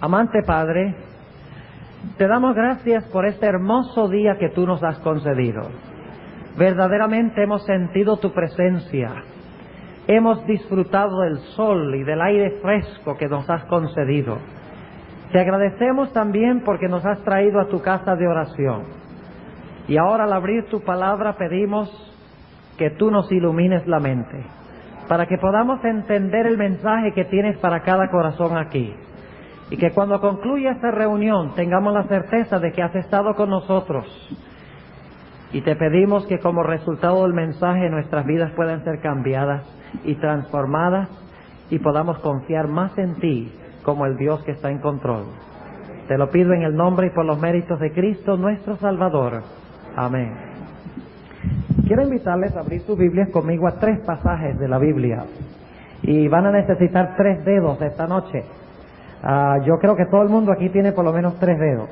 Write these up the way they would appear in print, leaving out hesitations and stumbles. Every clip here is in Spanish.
Amante Padre, te damos gracias por este hermoso día que tú nos has concedido. Verdaderamente hemos sentido tu presencia. Hemos disfrutado del sol y del aire fresco que nos has concedido. Te agradecemos también porque nos has traído a tu casa de oración. Y ahora al abrir tu palabra pedimos que tú nos ilumines la mente, para que podamos entender el mensaje que tienes para cada corazón aquí. Y que cuando concluya esta reunión tengamos la certeza de que has estado con nosotros. Y te pedimos que como resultado del mensaje nuestras vidas puedan ser cambiadas y transformadas y podamos confiar más en ti como el Dios que está en control. Te lo pido en el nombre y por los méritos de Cristo nuestro Salvador. Amén. Quiero invitarles a abrir sus Biblias conmigo a 3 pasajes de la Biblia. Y van a necesitar 3 dedos esta noche. Yo creo que todo el mundo aquí tiene por lo menos 3 dedos.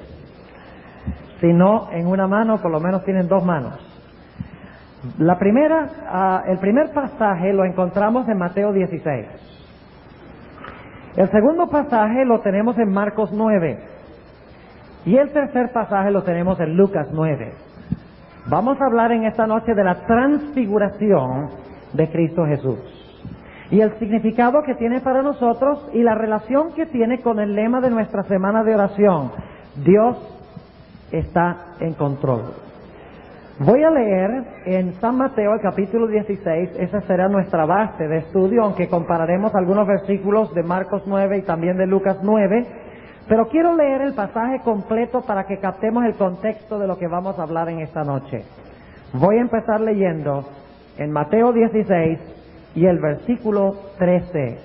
Si no, en una mano, por lo menos tienen 2 manos. El primer pasaje lo encontramos en Mateo 16. El segundo pasaje lo tenemos en Marcos 9. Y el tercer pasaje lo tenemos en Lucas 9. Vamos a hablar en esta noche de la transfiguración de Cristo Jesús. Y el significado que tiene para nosotros y la relación que tiene con el lema de nuestra semana de oración. Dios está en control. Voy a leer en San Mateo el capítulo 16, esa será nuestra base de estudio, aunque compararemos algunos versículos de Marcos 9 y también de Lucas 9, pero quiero leer el pasaje completo para que captemos el contexto de lo que vamos a hablar en esta noche. Voy a empezar leyendo en Mateo 16, y el versículo 13.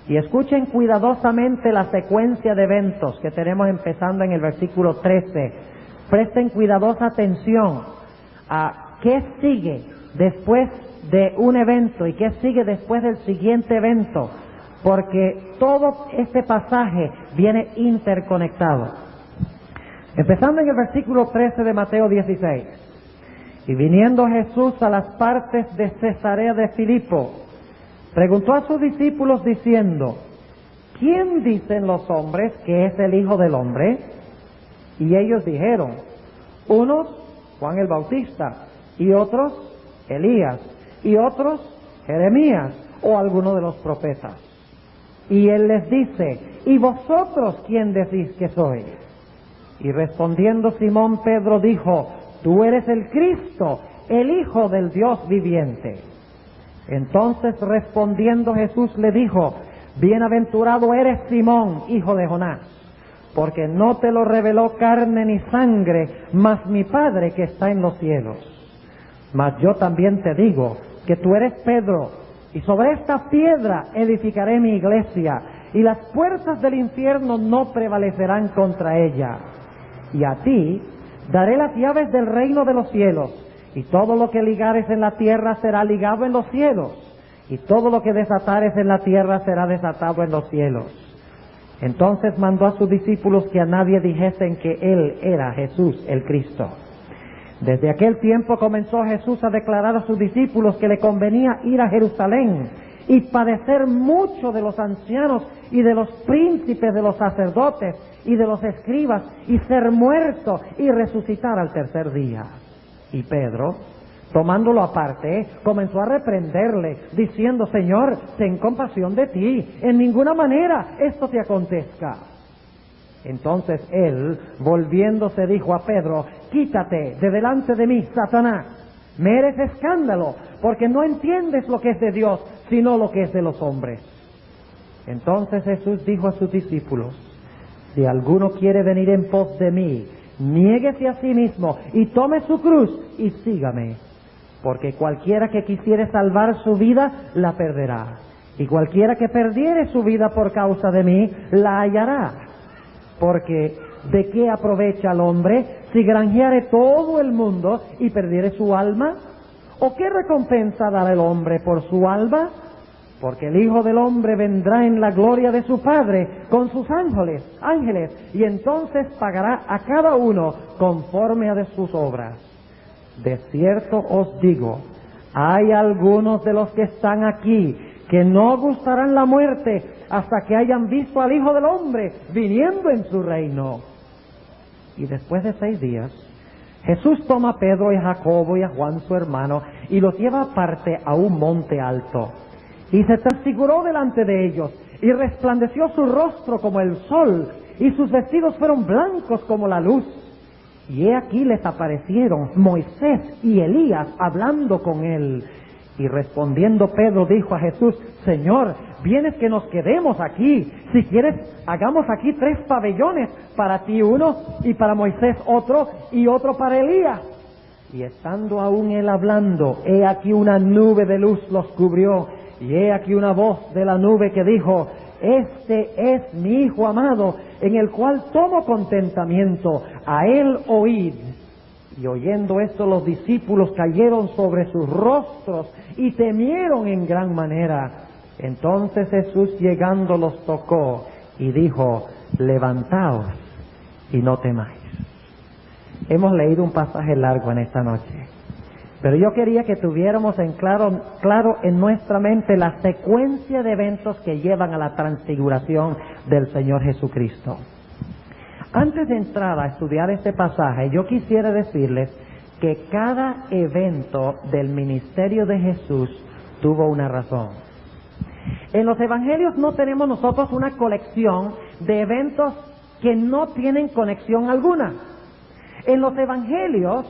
Y escuchen cuidadosamente la secuencia de eventos que tenemos empezando en el versículo 13. Presten cuidadosa atención a qué sigue después de un evento y qué sigue después del siguiente evento, porque todo este pasaje viene interconectado. Empezando en el versículo 13 de Mateo 16. Y viniendo Jesús a las partes de Cesarea de Filipo, preguntó a sus discípulos diciendo: ¿quién dicen los hombres que es el Hijo del Hombre? Y ellos dijeron: unos, Juan el Bautista, y otros, Elías, y otros, Jeremías, o alguno de los profetas. Y él les dice: ¿y vosotros quién decís que soy? Y respondiendo Simón Pedro dijo: tú eres el Cristo, el Hijo del Dios viviente. Entonces respondiendo Jesús le dijo: bienaventurado eres Simón, hijo de Jonás, porque no te lo reveló carne ni sangre, mas mi Padre que está en los cielos. Mas yo también te digo que tú eres Pedro, y sobre esta piedra edificaré mi iglesia, y las puertas del infierno no prevalecerán contra ella. Y a ti daré las llaves del reino de los cielos. Y todo lo que ligares en la tierra será ligado en los cielos, y todo lo que desatares en la tierra será desatado en los cielos. Entonces mandó a sus discípulos que a nadie dijesen que él era Jesús el Cristo. Desde aquel tiempo comenzó Jesús a declarar a sus discípulos que le convenía ir a Jerusalén y padecer mucho de los ancianos y de los príncipes de los sacerdotes y de los escribas, y ser muerto y resucitar al tercer día. Y Pedro, tomándolo aparte, comenzó a reprenderle, diciendo: Señor, ten compasión de ti, en ninguna manera esto te acontezca. Entonces él, volviéndose, dijo a Pedro: quítate de delante de mí, Satanás, me eres escándalo, porque no entiendes lo que es de Dios, sino lo que es de los hombres. Entonces Jesús dijo a sus discípulos: si alguno quiere venir en pos de mí, niéguese a sí mismo y tome su cruz y sígame. Porque cualquiera que quisiere salvar su vida, la perderá. Y cualquiera que perdiere su vida por causa de mí, la hallará. Porque ¿de qué aprovecha el hombre si granjeare todo el mundo y perdiere su alma? ¿O qué recompensa dará el hombre por su alma? Porque el Hijo del Hombre vendrá en la gloria de su Padre con sus ángeles, y entonces pagará a cada uno conforme a de sus obras. De cierto os digo, hay algunos de los que están aquí que no gustarán la muerte hasta que hayan visto al Hijo del Hombre viniendo en su reino. Y después de 6 días, Jesús toma a Pedro y a Jacobo y a Juan su hermano y los lleva aparte a un monte alto. Y se transfiguró delante de ellos y resplandeció su rostro como el sol y sus vestidos fueron blancos como la luz. Y he aquí les aparecieron Moisés y Elías hablando con él. Y respondiendo Pedro dijo a Jesús: Señor, ¿vienes que nos quedemos aquí? Si quieres, hagamos aquí 3 pabellones, para ti uno, y para Moisés otro, y otro para Elías. Y estando aún él hablando, he aquí una nube de luz los cubrió, y he aquí una voz de la nube que dijo: Este es mi Hijo amado, en el cual tomo contentamiento, a él oíd. Y oyendo esto, los discípulos cayeron sobre sus rostros y temieron en gran manera. Entonces Jesús, llegando, los tocó y dijo: Levantaos y no temáis. Hemos leído un pasaje largo en esta noche, pero yo quería que tuviéramos en claro en nuestra mente la secuencia de eventos que llevan a la transfiguración del Señor Jesucristo. Antes de entrar a estudiar este pasaje, yo quisiera decirles que cada evento del ministerio de Jesús tuvo una razón. En los evangelios no tenemos nosotros una colección de eventos que no tienen conexión alguna. En los evangelios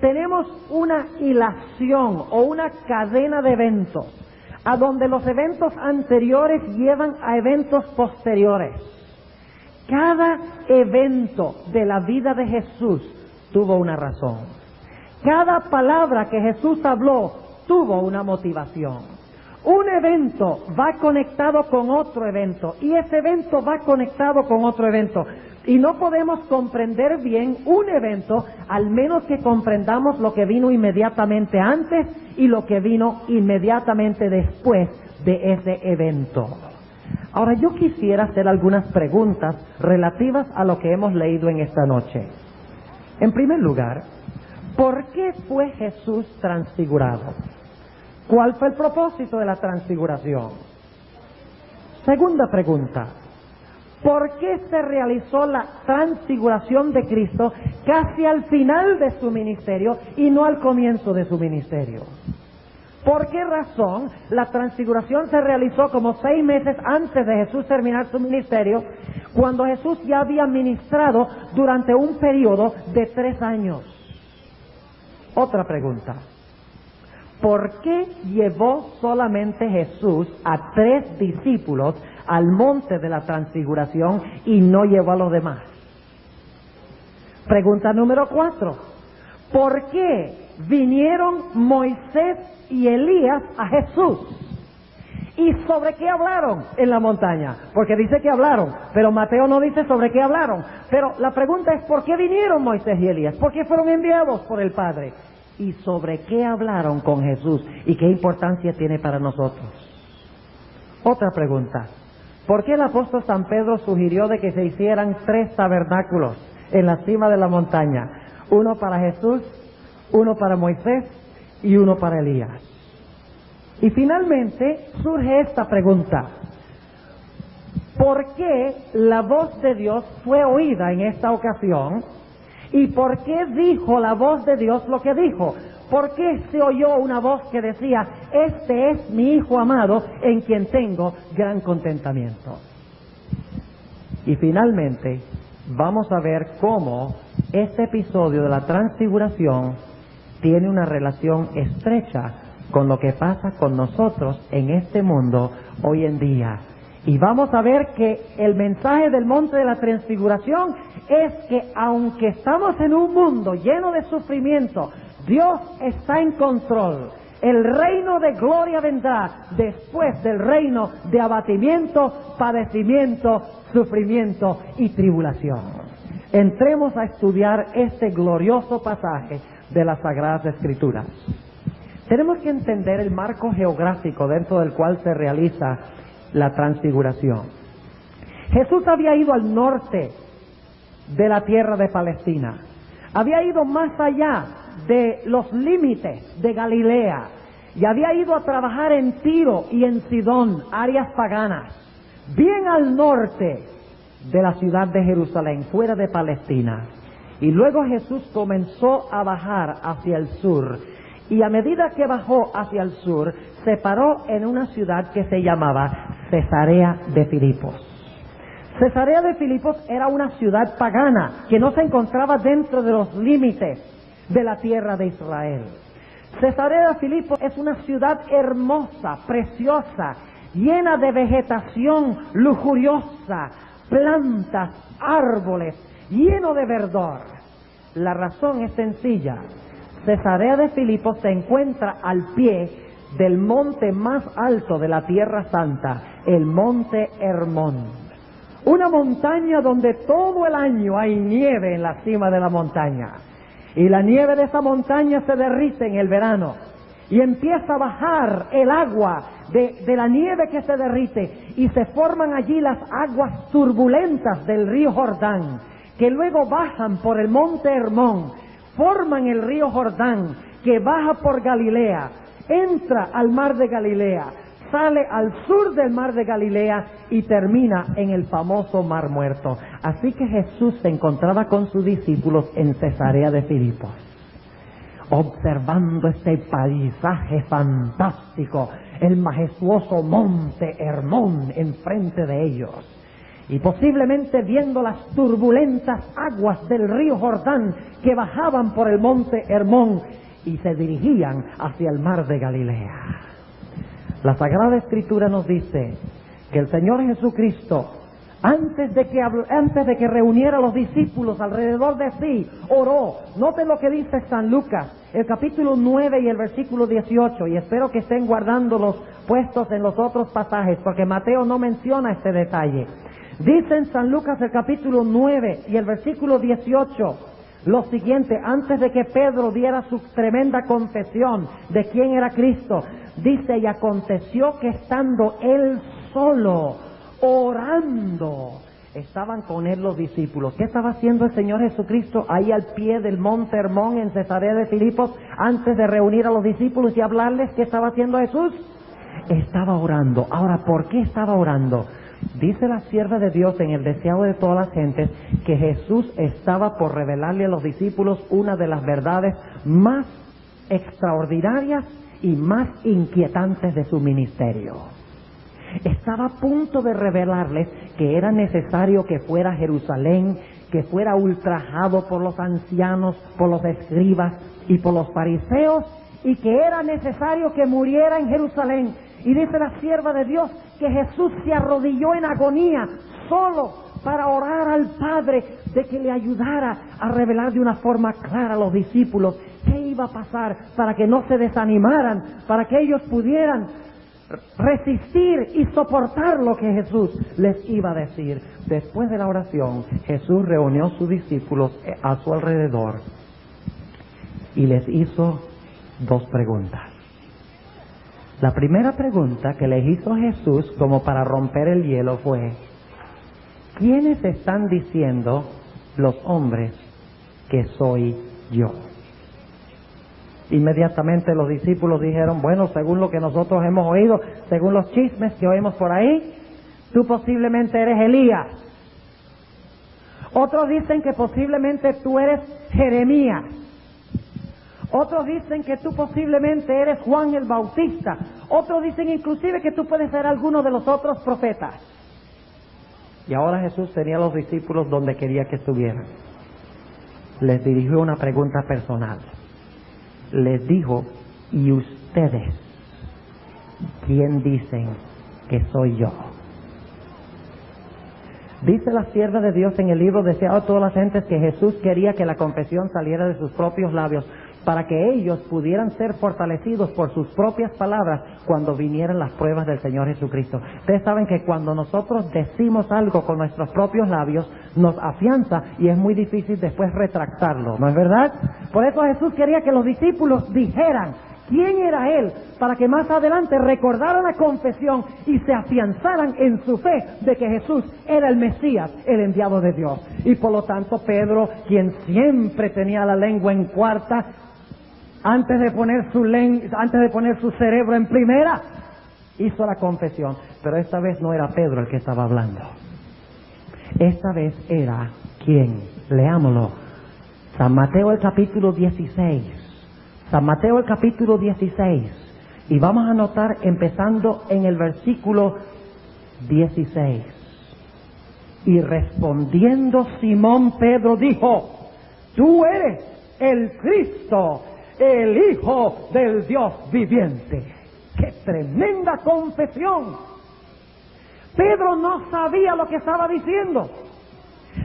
tenemos una hilación o una cadena de eventos, a donde los eventos anteriores llevan a eventos posteriores. Cada evento de la vida de Jesús tuvo una razón. Cada palabra que Jesús habló tuvo una motivación. Un evento va conectado con otro evento y ese evento va conectado con otro evento. Y no podemos comprender bien un evento al menos que comprendamos lo que vino inmediatamente antes y lo que vino inmediatamente después de ese evento. Ahora, yo quisiera hacer algunas preguntas relativas a lo que hemos leído en esta noche. En primer lugar, ¿por qué fue Jesús transfigurado? ¿Cuál fue el propósito de la transfiguración? Segunda pregunta, ¿por qué se realizó la transfiguración de Cristo casi al final de su ministerio y no al comienzo de su ministerio? ¿Por qué razón la transfiguración se realizó como 6 meses antes de Jesús terminar su ministerio, cuando Jesús ya había ministrado durante un periodo de 3 años? Otra pregunta, ¿por qué llevó solamente Jesús a 3 discípulos al monte de la transfiguración y no llevó a los demás? Pregunta número 4, ¿por qué vinieron Moisés y Elías a Jesús? ¿Y sobre qué hablaron en la montaña? Porque dice que hablaron, pero Mateo no dice sobre qué hablaron. Pero la pregunta es, ¿por qué vinieron Moisés y Elías? ¿Por qué fueron enviados por el Padre? ¿Y sobre qué hablaron con Jesús? ¿Y qué importancia tiene para nosotros? Otra pregunta, ¿por qué el apóstol San Pedro sugirió de que se hicieran 3 tabernáculos en la cima de la montaña? Uno para Jesús, uno para Moisés y uno para Elías. Y finalmente surge esta pregunta, ¿por qué la voz de Dios fue oída en esta ocasión? ¿Y por qué dijo la voz de Dios lo que dijo? ¿Por qué se oyó una voz que decía: Este es mi Hijo amado, en quien tengo gran contentamiento? Y finalmente vamos a ver cómo este episodio de la transfiguración tiene una relación estrecha con lo que pasa con nosotros en este mundo hoy en día. Y vamos a ver que el mensaje del monte de la transfiguración es que aunque estamos en un mundo lleno de sufrimiento, Dios está en control. El reino de gloria vendrá después del reino de abatimiento, padecimiento, sufrimiento y tribulación. Entremos a estudiar este glorioso pasaje de las Sagradas Escrituras. Tenemos que entender el marco geográfico dentro del cual se realiza la transfiguración. Jesús había ido al norte de la tierra de Palestina, había ido más allá de los límites de Galilea y había ido a trabajar en Tiro y en Sidón, áreas paganas. bien al norte de la ciudad de Jerusalén, fuera de Palestina. Y luego Jesús comenzó a bajar hacia el sur. Y a medida que bajó hacia el sur, se paró en una ciudad que se llamaba Cesarea de Filipos. Cesarea de Filipos era una ciudad pagana que no se encontraba dentro de los límites de la tierra de Israel. Cesarea de Filipos es una ciudad hermosa, preciosa, llena de vegetación lujuriosa, plantas, árboles, lleno de verdor. La razón es sencilla. Cesarea de Filipos se encuentra al pie del monte más alto de la Tierra Santa, el monte Hermón. Una montaña donde todo el año hay nieve en la cima de la montaña. Y la nieve de esa montaña se derrite en el verano. Y empieza a bajar el agua de la nieve que se derrite. Y se forman allí las aguas turbulentas del río Jordán, que luego bajan por el monte Hermón, forman el río Jordán, que baja por Galilea, entra al mar de Galilea, sale al sur del mar de Galilea y termina en el famoso Mar Muerto. Así que Jesús se encontraba con sus discípulos en Cesarea de Filipos, observando este paisaje fantástico, el majestuoso monte Hermón enfrente de ellos. Y posiblemente viendo las turbulentas aguas del río Jordán que bajaban por el monte Hermón y se dirigían hacia el mar de Galilea. La Sagrada Escritura nos dice que el Señor Jesucristo, antes de que reuniera a los discípulos alrededor de sí, oró. Noten lo que dice San Lucas, el capítulo 9 y el versículo 18, y espero que estén guardándolos puestos en los otros pasajes, porque Mateo no menciona este detalle. Dice en San Lucas el capítulo 9 y el versículo 18 lo siguiente, antes de que Pedro diera su tremenda confesión de quién era Cristo. Dice, y aconteció que estando él solo, orando, estaban con él los discípulos. ¿Qué estaba haciendo el Señor Jesucristo ahí al pie del monte Hermón en Cesarea de Filipos antes de reunir a los discípulos y hablarles? ¿Qué estaba haciendo Jesús? Estaba orando. Ahora, ¿por qué estaba orando? Dice la sierva de Dios en el deseado de todas las gentes que Jesús estaba por revelarle a los discípulos una de las verdades más extraordinarias y más inquietantes de su ministerio. Estaba a punto de revelarles que era necesario que fuera a Jerusalén, que fuera ultrajado por los ancianos, por los escribas y por los fariseos, y que era necesario que muriera en Jerusalén. Y dice la sierva de Dios que Jesús se arrodilló en agonía solo para orar al Padre de que le ayudara a revelar de una forma clara a los discípulos qué iba a pasar, para que no se desanimaran, para que ellos pudieran resistir y soportar lo que Jesús les iba a decir. Después de la oración, Jesús reunió a sus discípulos a su alrededor y les hizo dos preguntas. La primera pregunta que les hizo Jesús como para romper el hielo fue: ¿quiénes están diciendo los hombres que soy yo? Inmediatamente los discípulos dijeron: bueno, según lo que nosotros hemos oído, según los chismes que oímos por ahí, tú posiblemente eres Elías. Otros dicen que posiblemente tú eres Jeremías. Otros dicen que tú posiblemente eres Juan el Bautista. Otros dicen inclusive que tú puedes ser alguno de los otros profetas. Y ahora Jesús tenía a los discípulos donde quería que estuvieran. Les dirigió una pregunta personal. Les dijo: ¿y ustedes quién dicen que soy yo? Dice la sierva de Dios en el libro Deseado a todas las gentes que Jesús quería que la confesión saliera de sus propios labios, para que ellos pudieran ser fortalecidos por sus propias palabras cuando vinieran las pruebas del Señor Jesucristo. Ustedes saben que cuando nosotros decimos algo con nuestros propios labios, nos afianza y es muy difícil después retractarlo, ¿no es verdad? Por eso Jesús quería que los discípulos dijeran quién era Él, para que más adelante recordaran la confesión y se afianzaran en su fe de que Jesús era el Mesías, el enviado de Dios. Y por lo tanto Pedro, quien siempre tenía la lengua en cuarta, antes de poner su cerebro en primera, hizo la confesión, pero esta vez no era Pedro el que estaba hablando. Esta vez era, ¿quién? Leámoslo. San Mateo el capítulo 16. San Mateo el capítulo 16. Y vamos a notar empezando en el versículo 16. Y respondiendo Simón Pedro dijo: tú eres el Cristo, el Hijo del Dios viviente. ¡Qué tremenda confesión! Pedro no sabía lo que estaba diciendo.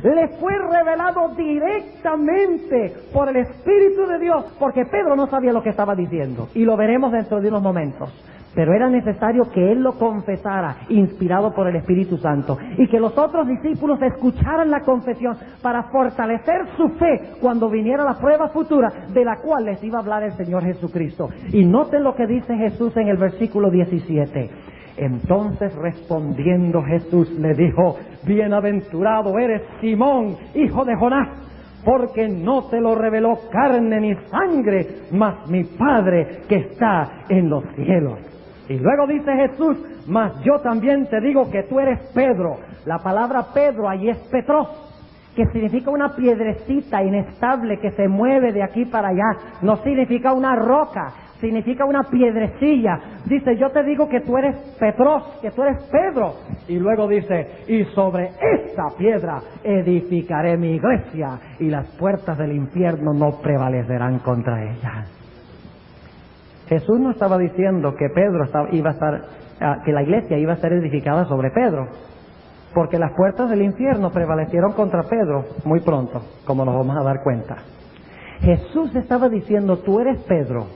Le fue revelado directamente por el Espíritu de Dios, porque Pedro no sabía lo que estaba diciendo, y lo veremos dentro de unos momentos. Pero era necesario que él lo confesara, inspirado por el Espíritu Santo, y que los otros discípulos escucharan la confesión para fortalecer su fe cuando viniera la prueba futura de la cual les iba a hablar el Señor Jesucristo. Y noten lo que dice Jesús en el versículo 17. Entonces respondiendo Jesús le dijo: bienaventurado eres Simón, hijo de Jonás, porque no te lo reveló carne ni sangre, mas mi Padre que está en los cielos. Y luego dice Jesús: mas yo también te digo que tú eres Pedro. La palabra Pedro allí es Petros, que significa una piedrecita inestable que se mueve de aquí para allá. No significa una roca, significa una piedrecilla. Dice: yo te digo que tú eres Petros, que tú eres Pedro. Y luego dice: y sobre esta piedra edificaré mi iglesia, y las puertas del infierno no prevalecerán contra ella. Jesús no estaba diciendo que que la iglesia iba a ser edificada sobre Pedro, porque las puertas del infierno prevalecieron contra Pedro muy pronto, como nos vamos a dar cuenta. Jesús estaba diciendo: tú eres Pedro,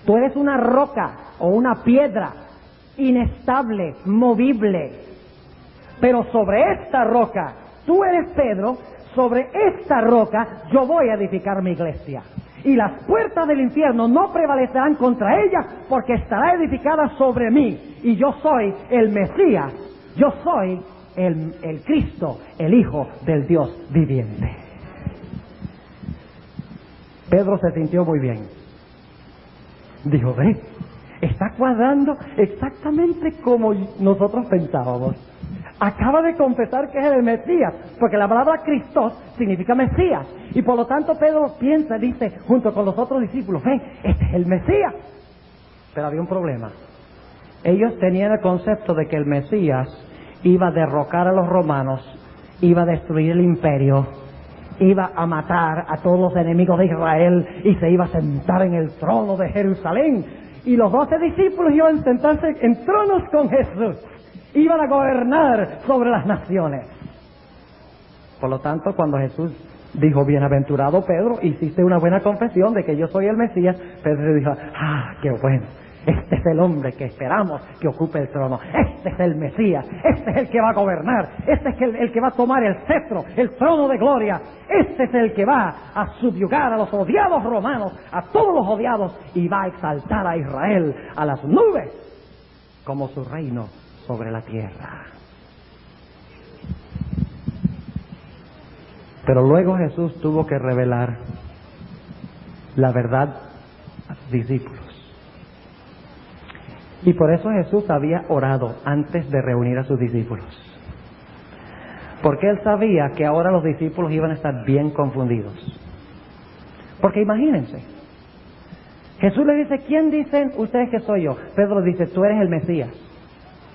tú eres una roca o una piedra inestable, movible, pero sobre esta roca, tú eres Pedro, sobre esta roca yo voy a edificar mi iglesia. Y las puertas del infierno no prevalecerán contra ella, porque estará edificada sobre mí. Y yo soy el Mesías, yo soy el Cristo, el Hijo del Dios viviente. Pedro se sintió muy bien. Dijo: ve, está cuadrando exactamente como nosotros pensábamos. Acaba de confesar que es el Mesías, porque la palabra Cristo significa Mesías. Y por lo tanto Pedro piensa, dice, junto con los otros discípulos: ve, este es el Mesías. Pero había un problema. Ellos tenían el concepto de que el Mesías iba a derrocar a los romanos, iba a destruir el imperio, iba a matar a todos los enemigos de Israel y se iba a sentar en el trono de Jerusalén. Y los 12 discípulos iban a sentarse en tronos con Jesús, iban a gobernar sobre las naciones. Por lo tanto, cuando Jesús dijo: bienaventurado Pedro, hiciste una buena confesión de que yo soy el Mesías, Pedro dijo: ah, qué bueno, este es el hombre que esperamos que ocupe el trono, este es el Mesías, este es el que va a gobernar, este es el que va a tomar el cetro, el trono de gloria, este es el que va a subyugar a los odiados romanos, a todos los odiados, y va a exaltar a Israel a las nubes como su reino sobre la tierra. Pero luego Jesús tuvo que revelar la verdad a sus discípulos. Y por eso Jesús había orado antes de reunir a sus discípulos. Porque Él sabía que ahora los discípulos iban a estar bien confundidos. Porque imagínense, Jesús le dice: ¿quién dicen ustedes que soy yo? Pedro dice: tú eres el Mesías.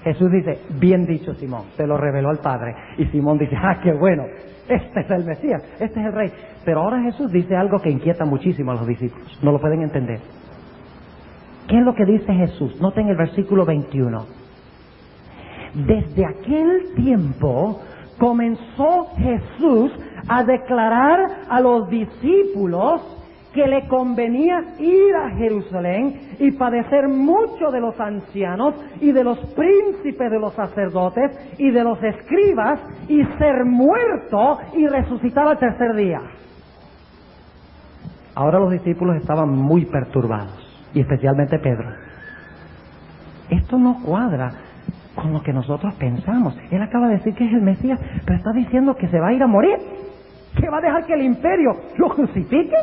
Jesús dice: bien dicho, Simón, te lo reveló el Padre. Y Simón dice: ah, qué bueno, este es el Mesías, este es el Rey. Pero ahora Jesús dice algo que inquieta muchísimo a los discípulos, no lo pueden entender. ¿Qué es lo que dice Jesús? Noten el versículo 21. Desde aquel tiempo comenzó Jesús a declarar a los discípulos que le convenía ir a Jerusalén y padecer mucho de los ancianos y de los príncipes de los sacerdotes y de los escribas, y ser muerto y resucitar al tercer día. Ahora los discípulos estaban muy perturbados, y especialmente Pedro. Esto no cuadra con lo que nosotros pensamos. Él acaba de decir que es el Mesías, pero está diciendo que se va a ir a morir, que va a dejar que el imperio lo crucifique,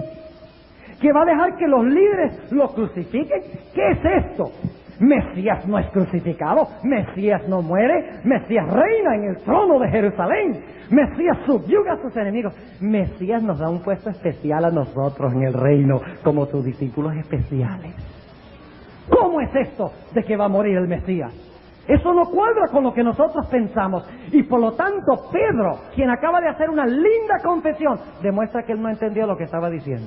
que va a dejar que los líderes lo crucifiquen. ¿Qué es esto? Mesías no es crucificado, Mesías no muere, Mesías reina en el trono de Jerusalén, Mesías subyuga a sus enemigos, Mesías nos da un puesto especial a nosotros en el reino como sus discípulos especiales. ¿Cómo es esto de que va a morir el Mesías? Eso no cuadra con lo que nosotros pensamos, y por lo tanto Pedro, quien acaba de hacer una linda confesión, demuestra que él no entendió lo que estaba diciendo.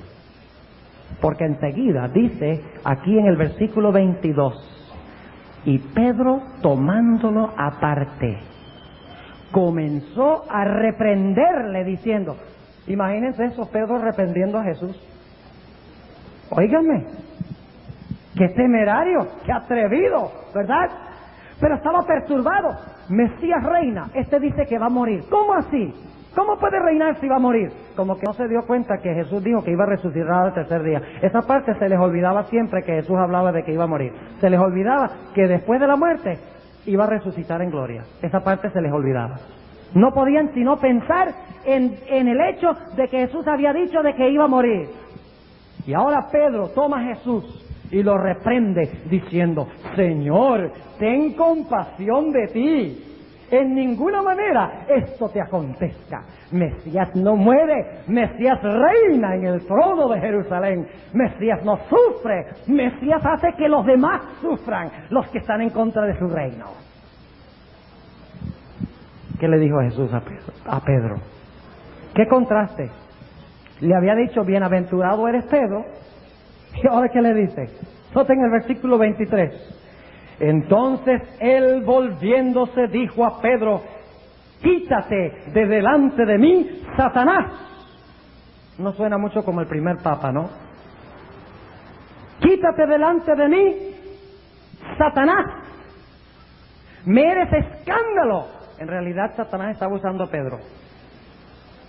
Porque enseguida dice aquí en el versículo 22, y Pedro, tomándolo aparte, comenzó a reprenderle diciendo, imagínense eso, Pedro reprendiendo a Jesús. Óiganme, qué temerario, qué atrevido, ¿verdad? Pero estaba perturbado. Mesías reina, este dice que va a morir. ¿Cómo así? ¿Cómo puede reinar si va a morir? Como que no se dio cuenta que Jesús dijo que iba a resucitar al tercer día. Esa parte se les olvidaba siempre que Jesús hablaba de que iba a morir. Se les olvidaba que después de la muerte iba a resucitar en gloria. Esa parte se les olvidaba. No podían sino pensar en el hecho de que Jesús había dicho de que iba a morir. Y ahora Pedro toma a Jesús y lo reprende diciendo, Señor, ten compasión de ti. En ninguna manera esto te acontezca. Mesías no muere, Mesías reina en el trono de Jerusalén. Mesías no sufre, Mesías hace que los demás sufran, los que están en contra de su reino. ¿Qué le dijo Jesús a Pedro? ¿Qué contraste? Le había dicho, bienaventurado eres Pedro, y ahora ¿qué le dice? Noten el versículo 23. Entonces él, volviéndose, dijo a Pedro, quítate de delante de mí, Satanás. No suena mucho como el primer papa, ¿no? Quítate delante de mí, Satanás. Me eres escándalo. En realidad Satanás estaba usando a Pedro.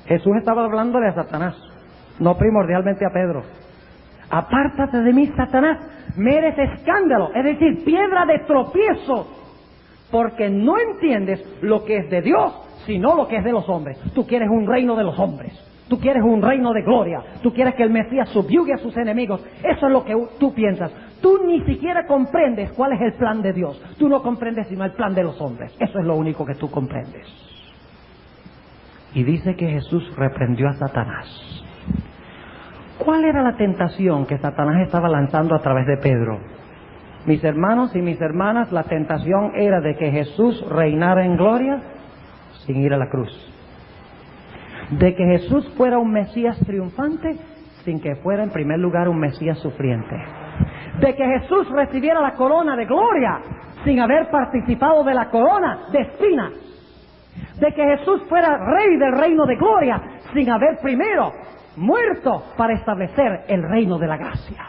Jesús estaba hablándole a Satanás, no primordialmente a Pedro. Apártate de mí, Satanás, me eres escándalo, es decir, piedra de tropiezo, porque no entiendes lo que es de Dios, sino lo que es de los hombres. Tú quieres un reino de los hombres, tú quieres un reino de gloria, tú quieres que el Mesías subyugue a sus enemigos. Eso es lo que tú piensas. Tú ni siquiera comprendes cuál es el plan de Dios. Tú no comprendes sino el plan de los hombres. Eso es lo único que tú comprendes. Y dice que Jesús reprendió a Satanás. ¿Cuál era la tentación que Satanás estaba lanzando a través de Pedro? Mis hermanos y mis hermanas, la tentación era de que Jesús reinara en gloria sin ir a la cruz. De que Jesús fuera un Mesías triunfante sin que fuera en primer lugar un Mesías sufriente. De que Jesús recibiera la corona de gloria sin haber participado de la corona de espinas. De que Jesús fuera rey del reino de gloria sin haber primero muerto para establecer el reino de la gracia.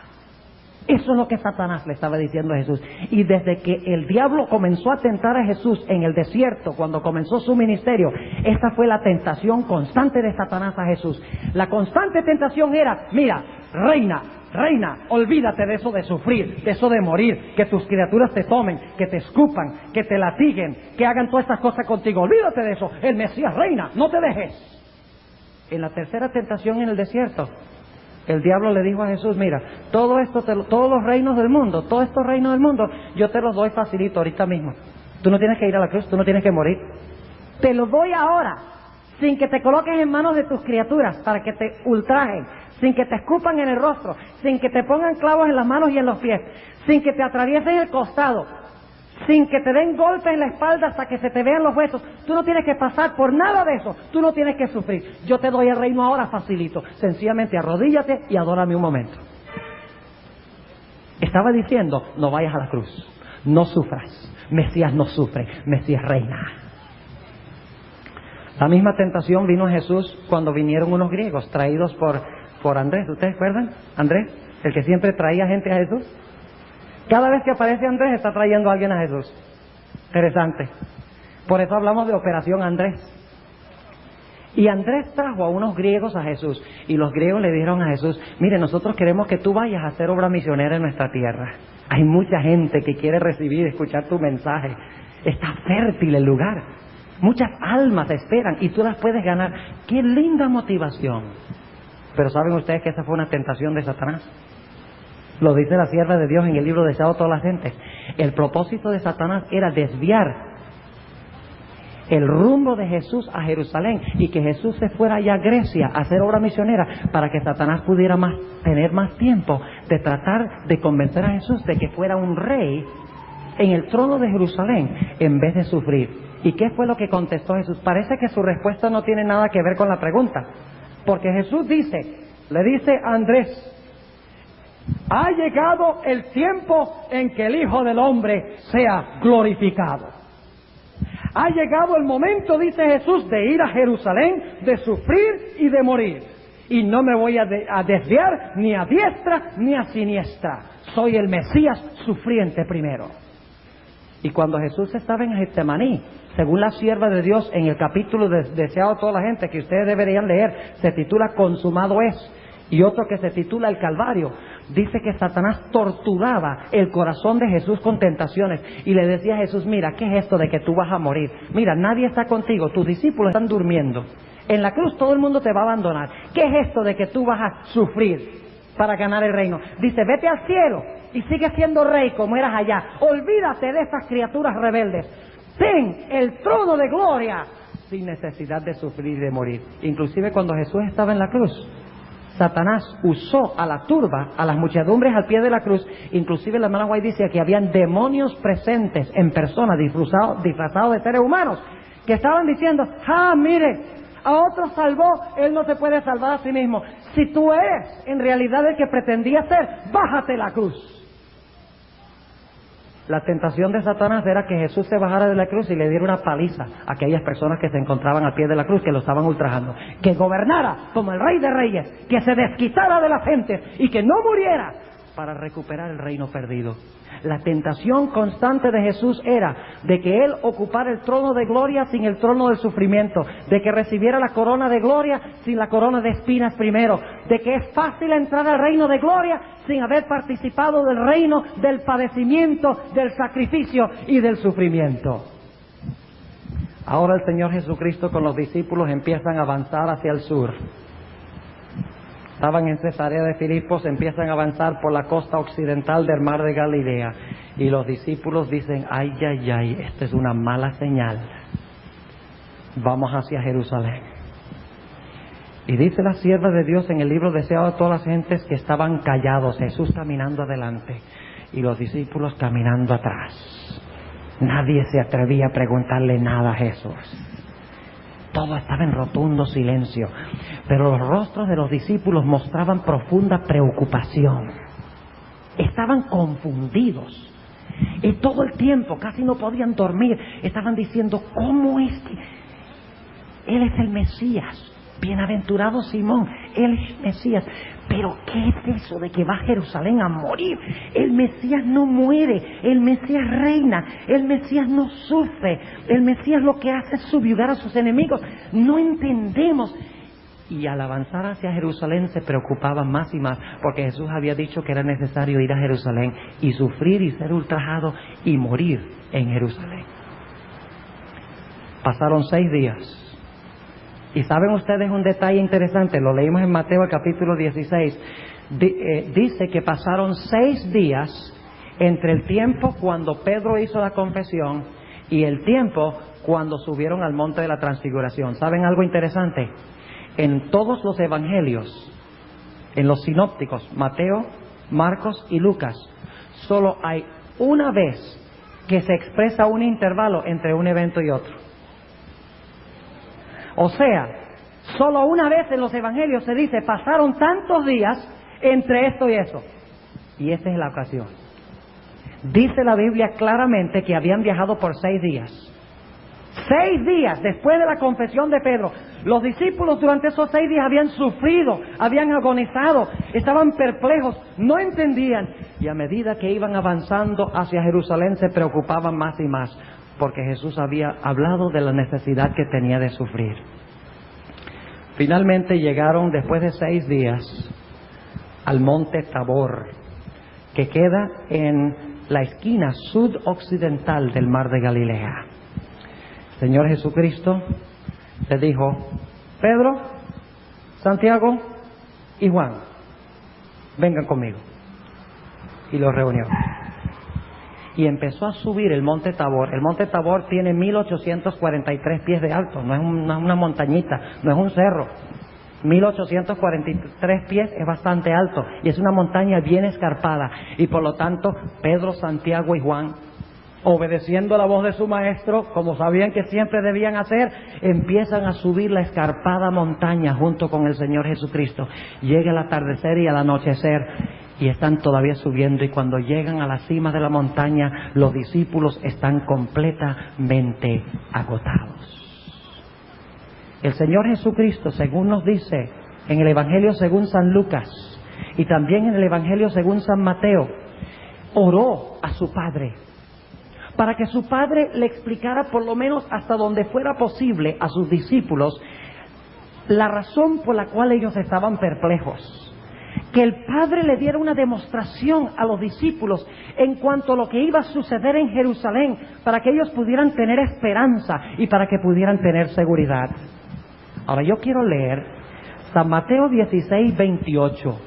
Eso es lo que Satanás le estaba diciendo a Jesús. Y desde que el diablo comenzó a tentar a Jesús en el desierto, cuando comenzó su ministerio, esta fue la tentación constante de Satanás a Jesús. La constante tentación era, mira, reina, olvídate de eso de sufrir, de eso de morir, que tus criaturas te tomen, que te escupan, que te latiguen, que hagan todas estas cosas contigo. Olvídate de eso, el Mesías reina, no te dejes. En la tercera tentación en el desierto, el diablo le dijo a Jesús, mira, todo esto, todos los reinos del mundo, todos estos reinos del mundo, yo te los doy facilito ahorita mismo. Tú no tienes que ir a la cruz, tú no tienes que morir. Te los doy ahora, sin que te coloques en manos de tus criaturas para que te ultrajen, sin que te escupan en el rostro, sin que te pongan clavos en las manos y en los pies, sin que te atraviesen el costado, sin que te den golpes en la espalda hasta que se te vean los huesos. Tú no tienes que pasar por nada de eso, tú no tienes que sufrir. Yo te doy el reino ahora facilito, sencillamente arrodíllate y adórame un momento. Estaba diciendo, no vayas a la cruz, no sufras. Mesías no sufre, Mesías reina. La misma tentación vino a Jesús cuando vinieron unos griegos traídos por Andrés. ¿Ustedes recuerdan? Andrés, el que siempre traía gente a Jesús. Cada vez que aparece Andrés está trayendo a alguien a Jesús. Interesante. Por eso hablamos de Operación Andrés. Y Andrés trajo a unos griegos a Jesús. Y los griegos le dijeron a Jesús, mire, nosotros queremos que tú vayas a hacer obra misionera en nuestra tierra. Hay mucha gente que quiere recibir y escuchar tu mensaje. Está fértil el lugar. Muchas almas esperan y tú las puedes ganar. ¡Qué linda motivación! Pero ¿saben ustedes que esa fue una tentación de Satanás? Lo dice la sierva de Dios en el libro deseado a todas las gentes. El propósito de Satanás era desviar el rumbo de Jesús a Jerusalén y que Jesús se fuera allá a Grecia a hacer obra misionera para que Satanás pudiera tener más tiempo de tratar de convencer a Jesús de que fuera un rey en el trono de Jerusalén en vez de sufrir. ¿Y qué fue lo que contestó Jesús? Parece que su respuesta no tiene nada que ver con la pregunta, porque Jesús le dice a Andrés: ha llegado el tiempo en que el Hijo del Hombre sea glorificado. Ha llegado el momento, dice Jesús, de ir a Jerusalén, de sufrir y de morir. Y no me voy a desviar ni a diestra ni a siniestra. Soy el Mesías sufriente primero. Y cuando Jesús estaba en Getsemaní, según la sierva de Dios, en el capítulo deseado a toda la gente, que ustedes deberían leer, se titula Consumado es, y otro que se titula El Calvario, dice que Satanás torturaba el corazón de Jesús con tentaciones y le decía a Jesús: mira, ¿qué es esto de que tú vas a morir? Mira, nadie está contigo, tus discípulos están durmiendo. En la cruz todo el mundo te va a abandonar. ¿Qué es esto de que tú vas a sufrir para ganar el reino? Dice: vete al cielo y sigue siendo rey como eras allá. Olvídate de esas criaturas rebeldes. Ten el trono de gloria sin necesidad de sufrir y de morir. Inclusive cuando Jesús estaba en la cruz, Satanás usó a la turba, a las muchedumbres al pie de la cruz. Inclusive la hermana White dice que habían demonios presentes en persona, disfrazados de seres humanos, que estaban diciendo: mire, a otro salvó, él no se puede salvar a sí mismo. Si tú eres en realidad el que pretendía ser, bájate la cruz. La tentación de Satanás era que Jesús se bajara de la cruz y le diera una paliza a aquellas personas que se encontraban al pie de la cruz, que lo estaban ultrajando. Que gobernara como el Rey de Reyes, que se desquitara de la gente y que no muriera para recuperar el reino perdido. La tentación constante de Jesús era de que Él ocupara el trono de gloria sin el trono del sufrimiento, de que recibiera la corona de gloria sin la corona de espinas primero, de que es fácil entrar al reino de gloria sin haber participado del reino del padecimiento, del sacrificio y del sufrimiento. Ahora el Señor Jesucristo con los discípulos empiezan a avanzar hacia el sur. Estaban en Cesarea de Filipos, empiezan a avanzar por la costa occidental del mar de Galilea. Y los discípulos dicen: ay, ay, ay, esta es una mala señal. Vamos hacia Jerusalén. Y dice la sierva de Dios en el libro deseado a todas las gentes que estaban callados, Jesús caminando adelante y los discípulos caminando atrás. Nadie se atrevía a preguntarle nada a Jesús. Todo estaba en rotundo silencio, pero los rostros de los discípulos mostraban profunda preocupación. Estaban confundidos. Y todo el tiempo casi no podían dormir. Estaban diciendo: ¿cómo es que Él es el Mesías? Bienaventurado Simón, Él es Mesías. Pero ¿qué es eso de que va a Jerusalén a morir? El Mesías no muere, el Mesías reina, el Mesías no sufre, el Mesías lo que hace es subyugar a sus enemigos. No entendemos. Y al avanzar hacia Jerusalén se preocupaban más y más, porque Jesús había dicho que era necesario ir a Jerusalén y sufrir y ser ultrajado y morir en Jerusalén. Pasaron 6 días. Y saben ustedes un detalle interesante, lo leímos en Mateo el capítulo 16, dice que pasaron 6 días entre el tiempo cuando Pedro hizo la confesión y el tiempo cuando subieron al monte de la transfiguración. ¿Saben algo interesante? En todos los evangelios, en los sinópticos, Mateo, Marcos y Lucas, solo hay una vez que se expresa un intervalo entre un evento y otro. O sea, solo una vez en los evangelios se dice: pasaron tantos días entre esto y eso. Y esa es la ocasión. Dice la Biblia claramente que habían viajado por 6 días. 6 días después de la confesión de Pedro. Los discípulos durante esos 6 días habían sufrido, habían agonizado, estaban perplejos, no entendían. Y a medida que iban avanzando hacia Jerusalén se preocupaban más y más, porque Jesús había hablado de la necesidad que tenía de sufrir. Finalmente llegaron, después de 6 días, al monte Tabor, que queda en la esquina sudoccidental del mar de Galilea. El Señor Jesucristo le dijo: Pedro, Santiago y Juan, vengan conmigo. y los reunió. Y empezó a subir el monte Tabor. El monte Tabor tiene 1843 pies de alto, no es una montañita, no es un cerro. 1843 pies es bastante alto y es una montaña bien escarpada. Y por lo tanto, Pedro, Santiago y Juan, obedeciendo la voz de su maestro, como sabían que siempre debían hacer, empiezan a subir la escarpada montaña junto con el Señor Jesucristo. Llega el atardecer y el anochecer y están todavía subiendo, y cuando llegan a la cima de la montaña, los discípulos están completamente agotados. El Señor Jesucristo, según nos dice en el Evangelio según San Lucas y también en el Evangelio según San Mateo, oró a su Padre para que su Padre le explicara por lo menos hasta donde fuera posible a sus discípulos la razón por la cual ellos estaban perplejos. Que el Padre le diera una demostración a los discípulos en cuanto a lo que iba a suceder en Jerusalén, para que ellos pudieran tener esperanza y para que pudieran tener seguridad. Ahora yo quiero leer San Mateo 16, 28.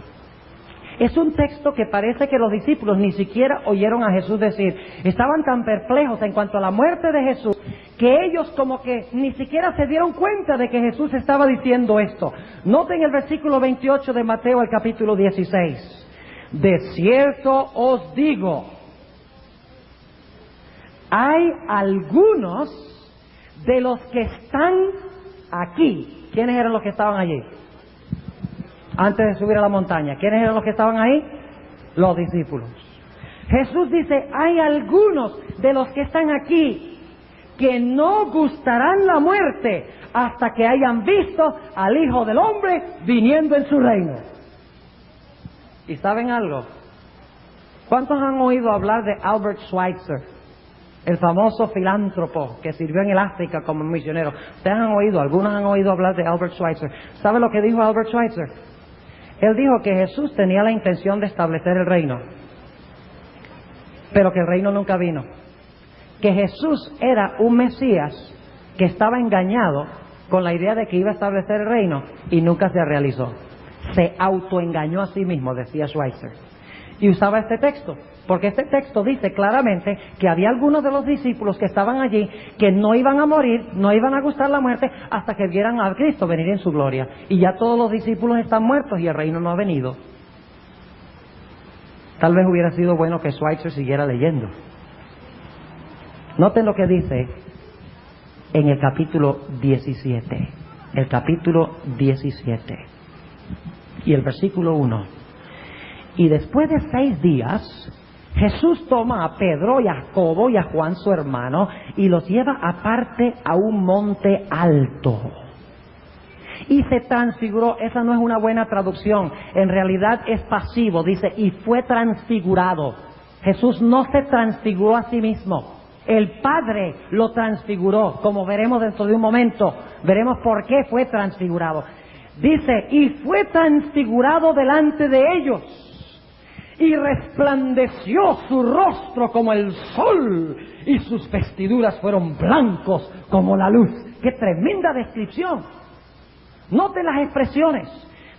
Es un texto que parece que los discípulos ni siquiera oyeron a Jesús decir. Estaban tan perplejos en cuanto a la muerte de Jesús que ellos como que ni siquiera se dieron cuenta de que Jesús estaba diciendo esto. Noten el versículo 28 de Mateo, el capítulo 16. De cierto os digo, hay algunos de los que están aquí. ¿Quiénes eran los que estaban allí? Antes de subir a la montaña, ¿quiénes eran los que estaban ahí? Los discípulos. Jesús dice, hay algunos de los que están aquí que no gustarán la muerte hasta que hayan visto al Hijo del Hombre viniendo en su reino. ¿Y saben algo? ¿Cuántos han oído hablar de Albert Schweitzer, el famoso filántropo que sirvió en el África como misionero? Ustedes han oído, algunos han oído hablar de Albert Schweitzer. ¿Sabe lo que dijo Albert Schweitzer? Él dijo que Jesús tenía la intención de establecer el reino, pero que el reino nunca vino. Que Jesús era un Mesías que estaba engañado con la idea de que iba a establecer el reino y nunca se realizó. Se autoengañó a sí mismo, decía Schweitzer. Y usaba este texto, porque este texto dice claramente que había algunos de los discípulos que estaban allí que no iban a morir, no iban a gustar la muerte hasta que vieran a Cristo venir en su gloria. Y ya todos los discípulos están muertos y el reino no ha venido. Tal vez hubiera sido bueno que Schweitzer siguiera leyendo. Noten lo que dice en el capítulo 17. El capítulo 17. Y el versículo 1. Y después de 6 días, Jesús toma a Pedro y a Jacobo y a Juan su hermano y los lleva aparte a un monte alto. Y se transfiguró. Esa no es una buena traducción. En realidad es pasivo. Dice, y fue transfigurado. Jesús no se transfiguró a sí mismo. El Padre lo transfiguró, como veremos dentro de un momento. Veremos por qué fue transfigurado. Dice, y fue transfigurado delante de ellos. Y resplandeció su rostro como el sol, y sus vestiduras fueron blancos como la luz. ¡Qué tremenda descripción! Noten las expresiones.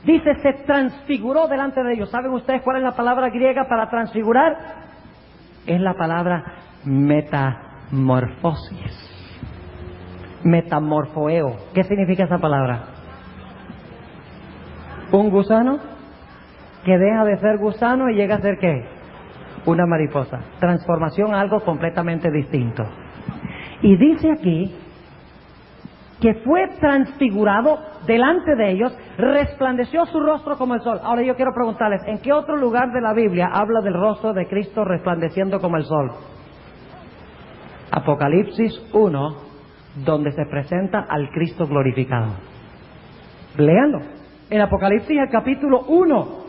Dice, se transfiguró delante de ellos. ¿Saben ustedes cuál es la palabra griega para transfigurar? Es la palabra metamorfosis. Metamorfoeo. ¿Qué significa esa palabra? Un gusano que deja de ser gusano y llega a ser ¿qué? Una mariposa. Transformación a algo completamente distinto. Y dice aquí que fue transfigurado delante de ellos, resplandeció su rostro como el sol. Ahora yo quiero preguntarles, ¿en qué otro lugar de la Biblia habla del rostro de Cristo resplandeciendo como el sol? Apocalipsis 1, donde se presenta al Cristo glorificado. Léanlo. En Apocalipsis, el capítulo 1,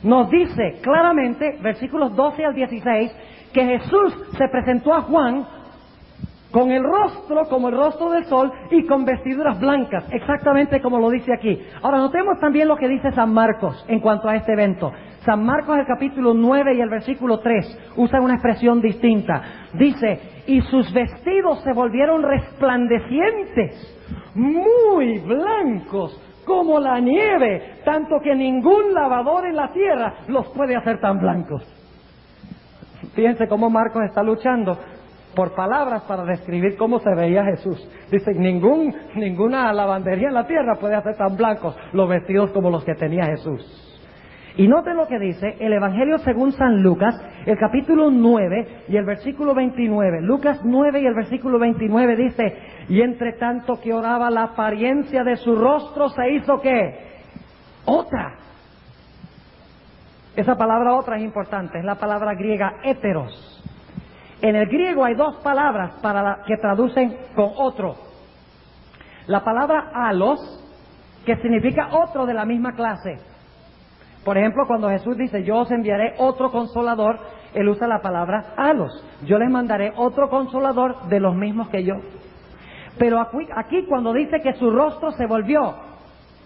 nos dice claramente, versículos 12 al 16, que Jesús se presentó a Juan con el rostro como el rostro del sol y con vestiduras blancas, exactamente como lo dice aquí. Ahora notemos también lo que dice San Marcos en cuanto a este evento. San Marcos, el capítulo 9 y el versículo 3, usa una expresión distinta. Dice, y sus vestidos se volvieron resplandecientes, muy blancos como la nieve, tanto que ningún lavador en la tierra los puede hacer tan blancos. Fíjense cómo Marcos está luchando por palabras para describir cómo se veía Jesús. Dice, ninguna lavandería en la tierra puede hacer tan blancos los vestidos como los que tenía Jesús. Y noten lo que dice el Evangelio según San Lucas, el capítulo 9 y el versículo 29. Lucas 9 y el versículo 29 dice, y entre tanto que oraba, la apariencia de su rostro se hizo ¿qué? Otra. Esa palabra otra es importante, es la palabra griega héteros. En el griego hay dos palabras que traducen con otro. La palabra alos, que significa otro de la misma clase. Por ejemplo, cuando Jesús dice, yo os enviaré otro consolador, Él usa la palabra alos. Yo les mandaré otro consolador de los mismos que yo. Pero aquí cuando dice que su rostro se volvió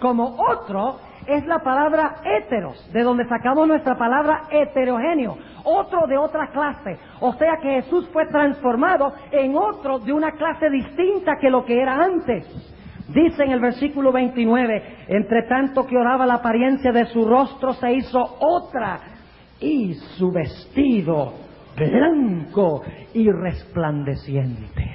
como otro, es la palabra héteros, de donde sacamos nuestra palabra heterogéneo, otro de otra clase. O sea que Jesús fue transformado en otro de una clase distinta que lo que era antes. Dice en el versículo 29, entre tanto que oraba, la apariencia de su rostro se hizo otra, y su vestido blanco y resplandeciente.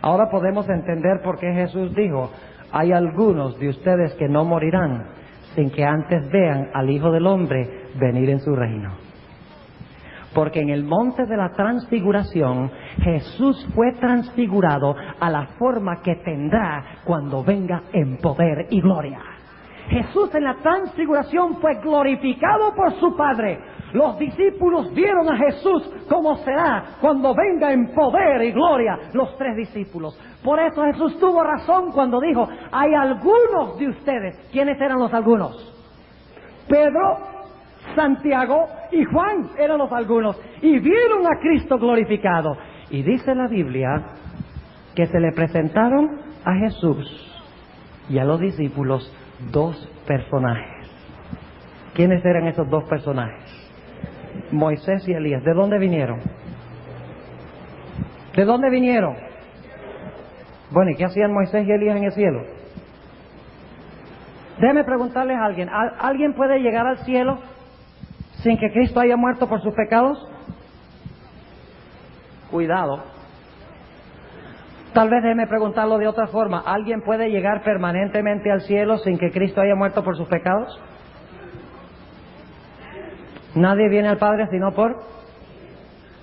Ahora podemos entender por qué Jesús dijo, hay algunos de ustedes que no morirán sin que antes vean al Hijo del Hombre venir en su reino. Porque en el monte de la transfiguración, Jesús fue transfigurado a la forma que tendrá cuando venga en poder y gloria. Jesús en la transfiguración fue glorificado por su Padre. Los discípulos vieron a Jesús como será cuando venga en poder y gloria, los 3 discípulos. Por eso Jesús tuvo razón cuando dijo, hay algunos de ustedes. ¿Quiénes eran los algunos? Pedro, Santiago y Juan eran los algunos, y vieron a Cristo glorificado. Y dice la Biblia que se le presentaron a Jesús y a los discípulos 2 personajes. ¿Quiénes eran esos 2 personajes? Moisés y Elías. ¿De dónde vinieron? ¿De dónde vinieron? Bueno, ¿y qué hacían Moisés y Elías en el cielo? Déjeme preguntarles a alguien, ¿alguien puede llegar al cielo sin que Cristo haya muerto por sus pecados? Cuidado. Tal vez déjeme preguntarlo de otra forma, ¿alguien puede llegar permanentemente al cielo sin que Cristo haya muerto por sus pecados? Nadie viene al Padre sino por...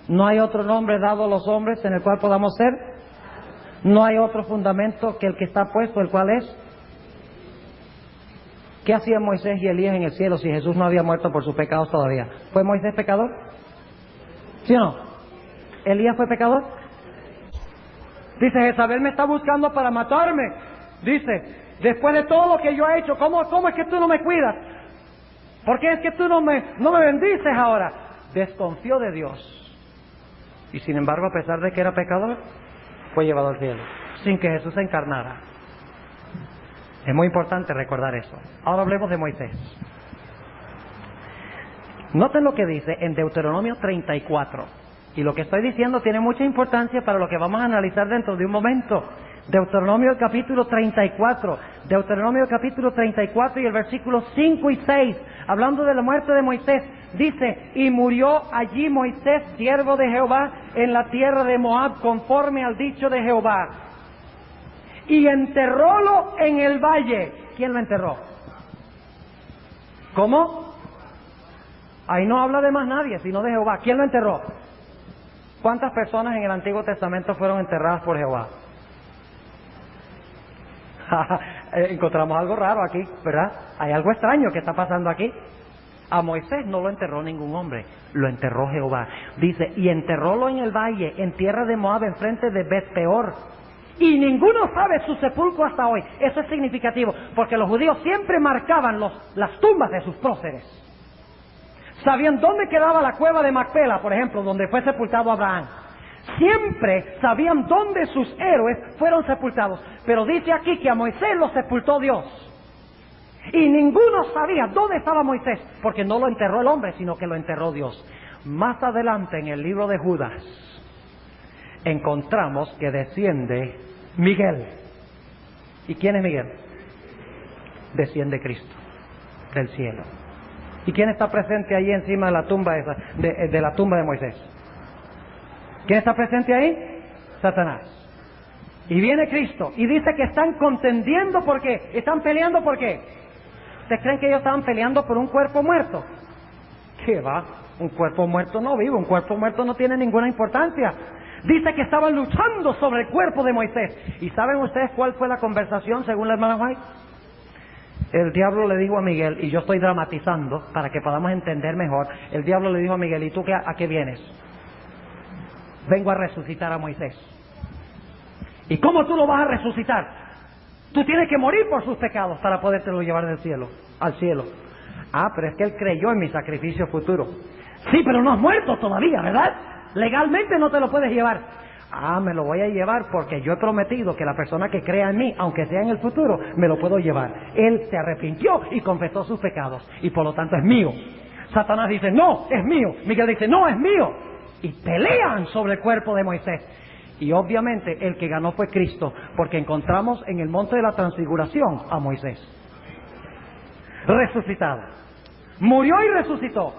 No hay otro nombre dado a los hombres en el cual podamos ser. No hay otro fundamento que el que está puesto, el cual es... ¿Qué hacían Moisés y Elías en el cielo si Jesús no había muerto por sus pecados todavía? ¿Fue Moisés pecador? ¿Sí o no? ¿Elías fue pecador? Dice, Jezabel me está buscando para matarme. Dice, después de todo lo que yo he hecho, ¿cómo es que tú no me cuidas? ¿Por qué es que tú no me bendices ahora? Desconfió de Dios. Y sin embargo, a pesar de que era pecador, fue llevado al cielo, sin que Jesús se encarnara. Es muy importante recordar eso. Ahora hablemos de Moisés. Noten lo que dice en Deuteronomio 34. Y lo que estoy diciendo tiene mucha importancia para lo que vamos a analizar dentro de un momento. Deuteronomio capítulo 34. Deuteronomio capítulo 34 y el versículo 5 y 6. Hablando de la muerte de Moisés. Dice, y murió allí Moisés, siervo de Jehová, en la tierra de Moab, conforme al dicho de Jehová. Y enterrólo en el valle. ¿Quién lo enterró? ¿Cómo? Ahí no habla de más nadie, sino de Jehová. ¿Quién lo enterró? ¿Cuántas personas en el Antiguo Testamento fueron enterradas por Jehová? Encontramos algo raro aquí, ¿verdad? Hay algo extraño que está pasando aquí. A Moisés no lo enterró ningún hombre, lo enterró Jehová. Dice, y enterrólo en el valle, en tierra de Moab, enfrente de Bet-peor. Y ninguno sabe su sepulcro hasta hoy. Eso es significativo, porque los judíos siempre marcaban las tumbas de sus próceres. Sabían dónde quedaba la cueva de Macpela, por ejemplo, donde fue sepultado Abraham. Siempre sabían dónde sus héroes fueron sepultados. Pero dice aquí que a Moisés lo sepultó Dios. Y ninguno sabía dónde estaba Moisés, porque no lo enterró el hombre, sino que lo enterró Dios. Más adelante en el libro de Judas, encontramos que desciende Miguel. ¿Y quién es Miguel? Desciende Cristo del cielo. ¿Y quién está presente ahí encima de la tumba esa, de la tumba de Moisés? ¿Quién está presente ahí? Satanás. Y viene Cristo y dice que están contendiendo. ¿Por qué? Están peleando. ¿Por qué? ¿Ustedes creen que ellos estaban peleando por un cuerpo muerto? ¿Qué va? Un cuerpo muerto no vive, un cuerpo muerto no tiene ninguna importancia. Dice que estaban luchando sobre el cuerpo de Moisés. ¿Y saben ustedes cuál fue la conversación según la hermana White? El diablo le dijo a Miguel, y yo estoy dramatizando para que podamos entender mejor, el diablo le dijo a Miguel, ¿y tú a qué vienes? Vengo a resucitar a Moisés. ¿Y cómo tú lo vas a resucitar? Tú tienes que morir por sus pecados para podértelo llevar del cielo, al cielo. Ah, pero es que él creyó en mi sacrificio futuro. Sí, pero no has muerto todavía, ¿verdad? Legalmente no te lo puedes llevar. Ah, me lo voy a llevar porque yo he prometido que la persona que crea en mí, aunque sea en el futuro, me lo puedo llevar. Él se arrepintió y confesó sus pecados y por lo tanto es mío. Satanás dice, no, es mío. Miguel dice, no, es mío. Y pelean sobre el cuerpo de Moisés. Y obviamente el que ganó fue Cristo, porque encontramos en el monte de la transfiguración a Moisés resucitado. Murió y resucitó.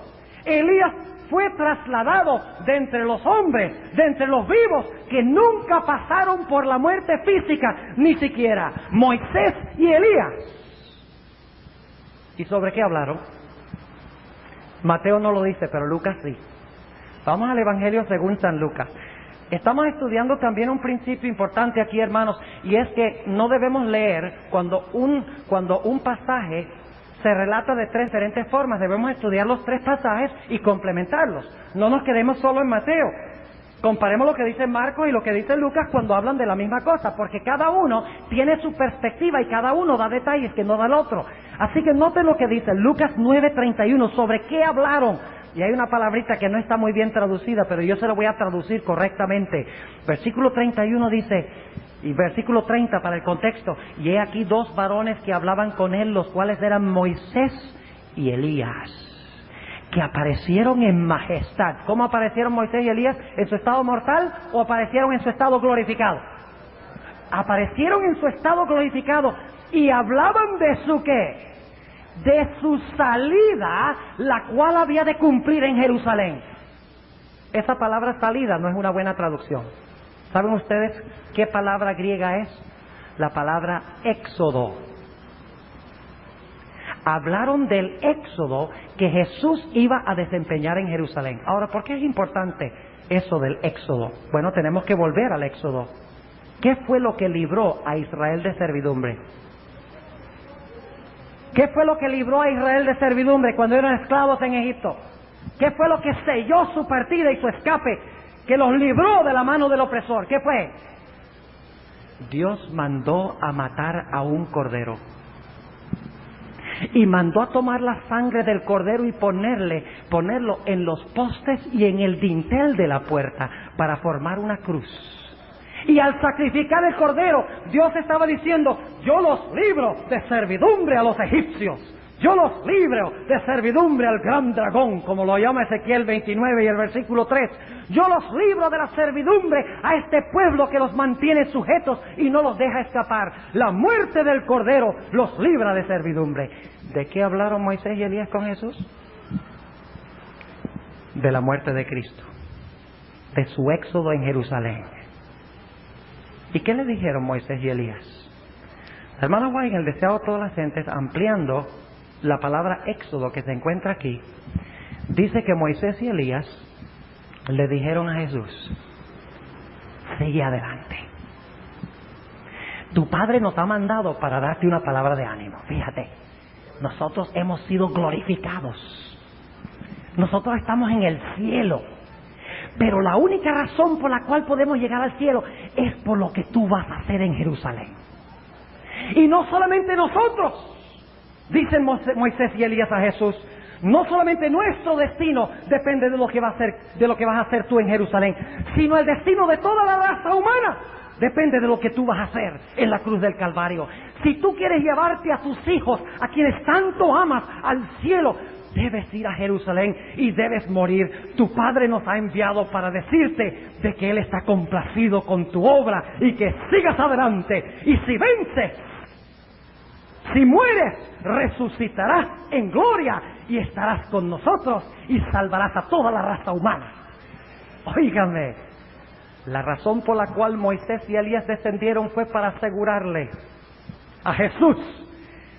Elías fue trasladado de entre los hombres, de entre los vivos, que nunca pasaron por la muerte física, ni siquiera Moisés y Elías. ¿Y sobre qué hablaron? Mateo no lo dice, pero Lucas sí. Vamos al Evangelio según San Lucas. Estamos estudiando también un principio importante aquí, hermanos, y es que no debemos leer cuando un pasaje se relata de tres diferentes formas. Debemos estudiar los tres pasajes y complementarlos. No nos quedemos solo en Mateo. Comparemos lo que dice Marcos y lo que dice Lucas cuando hablan de la misma cosa, porque cada uno tiene su perspectiva y cada uno da detalles que no da el otro. Así que noten lo que dice Lucas 9:31, sobre qué hablaron. Y hay una palabrita que no está muy bien traducida, pero yo se lo voy a traducir correctamente. Versículo 31 dice, y versículo 30 para el contexto, y he aquí dos varones que hablaban con él, los cuales eran Moisés y Elías, que aparecieron en majestad. ¿Cómo aparecieron Moisés y Elías? ¿En su estado mortal o aparecieron en su estado glorificado? Aparecieron en su estado glorificado y hablaban de su ¿qué? De su salida, la cual había de cumplir en Jerusalén. Esa palabra salida no es una buena traducción. ¿Saben ustedes qué palabra griega es? La palabra éxodo. Hablaron del éxodo que Jesús iba a desempeñar en Jerusalén. Ahora, ¿por qué es importante eso del éxodo? Bueno, tenemos que volver al éxodo. ¿Qué fue lo que libró a Israel de servidumbre? ¿Qué fue lo que libró a Israel de servidumbre cuando eran esclavos en Egipto? ¿Qué fue lo que selló su partida y su escape, que los libró de la mano del opresor? ¿Qué fue? Dios mandó a matar a un cordero. Y mandó a tomar la sangre del cordero y ponerlo en los postes y en el dintel de la puerta para formar una cruz. Y al sacrificar el cordero, Dios estaba diciendo, yo los libro de servidumbre a los egipcios. Yo los libro de servidumbre al gran dragón, como lo llama Ezequiel 29 y el versículo 3. Yo los libro de la servidumbre a este pueblo que los mantiene sujetos y no los deja escapar. La muerte del cordero los libra de servidumbre. ¿De qué hablaron Moisés y Elías con Jesús? De la muerte de Cristo, de su éxodo en Jerusalén. ¿Y qué le dijeron Moisés y Elías? La hermana White, en el Deseado de todas las gentes, ampliando la palabra éxodo que se encuentra aquí, dice que Moisés y Elías le dijeron a Jesús, sigue adelante. Tu Padre nos ha mandado para darte una palabra de ánimo. Fíjate, nosotros hemos sido glorificados. Nosotros estamos en el cielo. Pero la única razón por la cual podemos llegar al cielo es por lo que tú vas a hacer en Jerusalén. Y no solamente nosotros, dicen Moisés y Elías a Jesús, no solamente nuestro destino depende de lo que vas a hacer tú en Jerusalén, sino el destino de toda la raza humana depende de lo que tú vas a hacer en la cruz del Calvario. Si tú quieres llevarte a tus hijos, a quienes tanto amas, al cielo, debes ir a Jerusalén y debes morir. Tu Padre nos ha enviado para decirte de que Él está complacido con tu obra y que sigas adelante. Y si vences, si mueres, resucitarás en gloria y estarás con nosotros y salvarás a toda la raza humana. Óigame, la razón por la cual Moisés y Elías descendieron fue para asegurarle a Jesús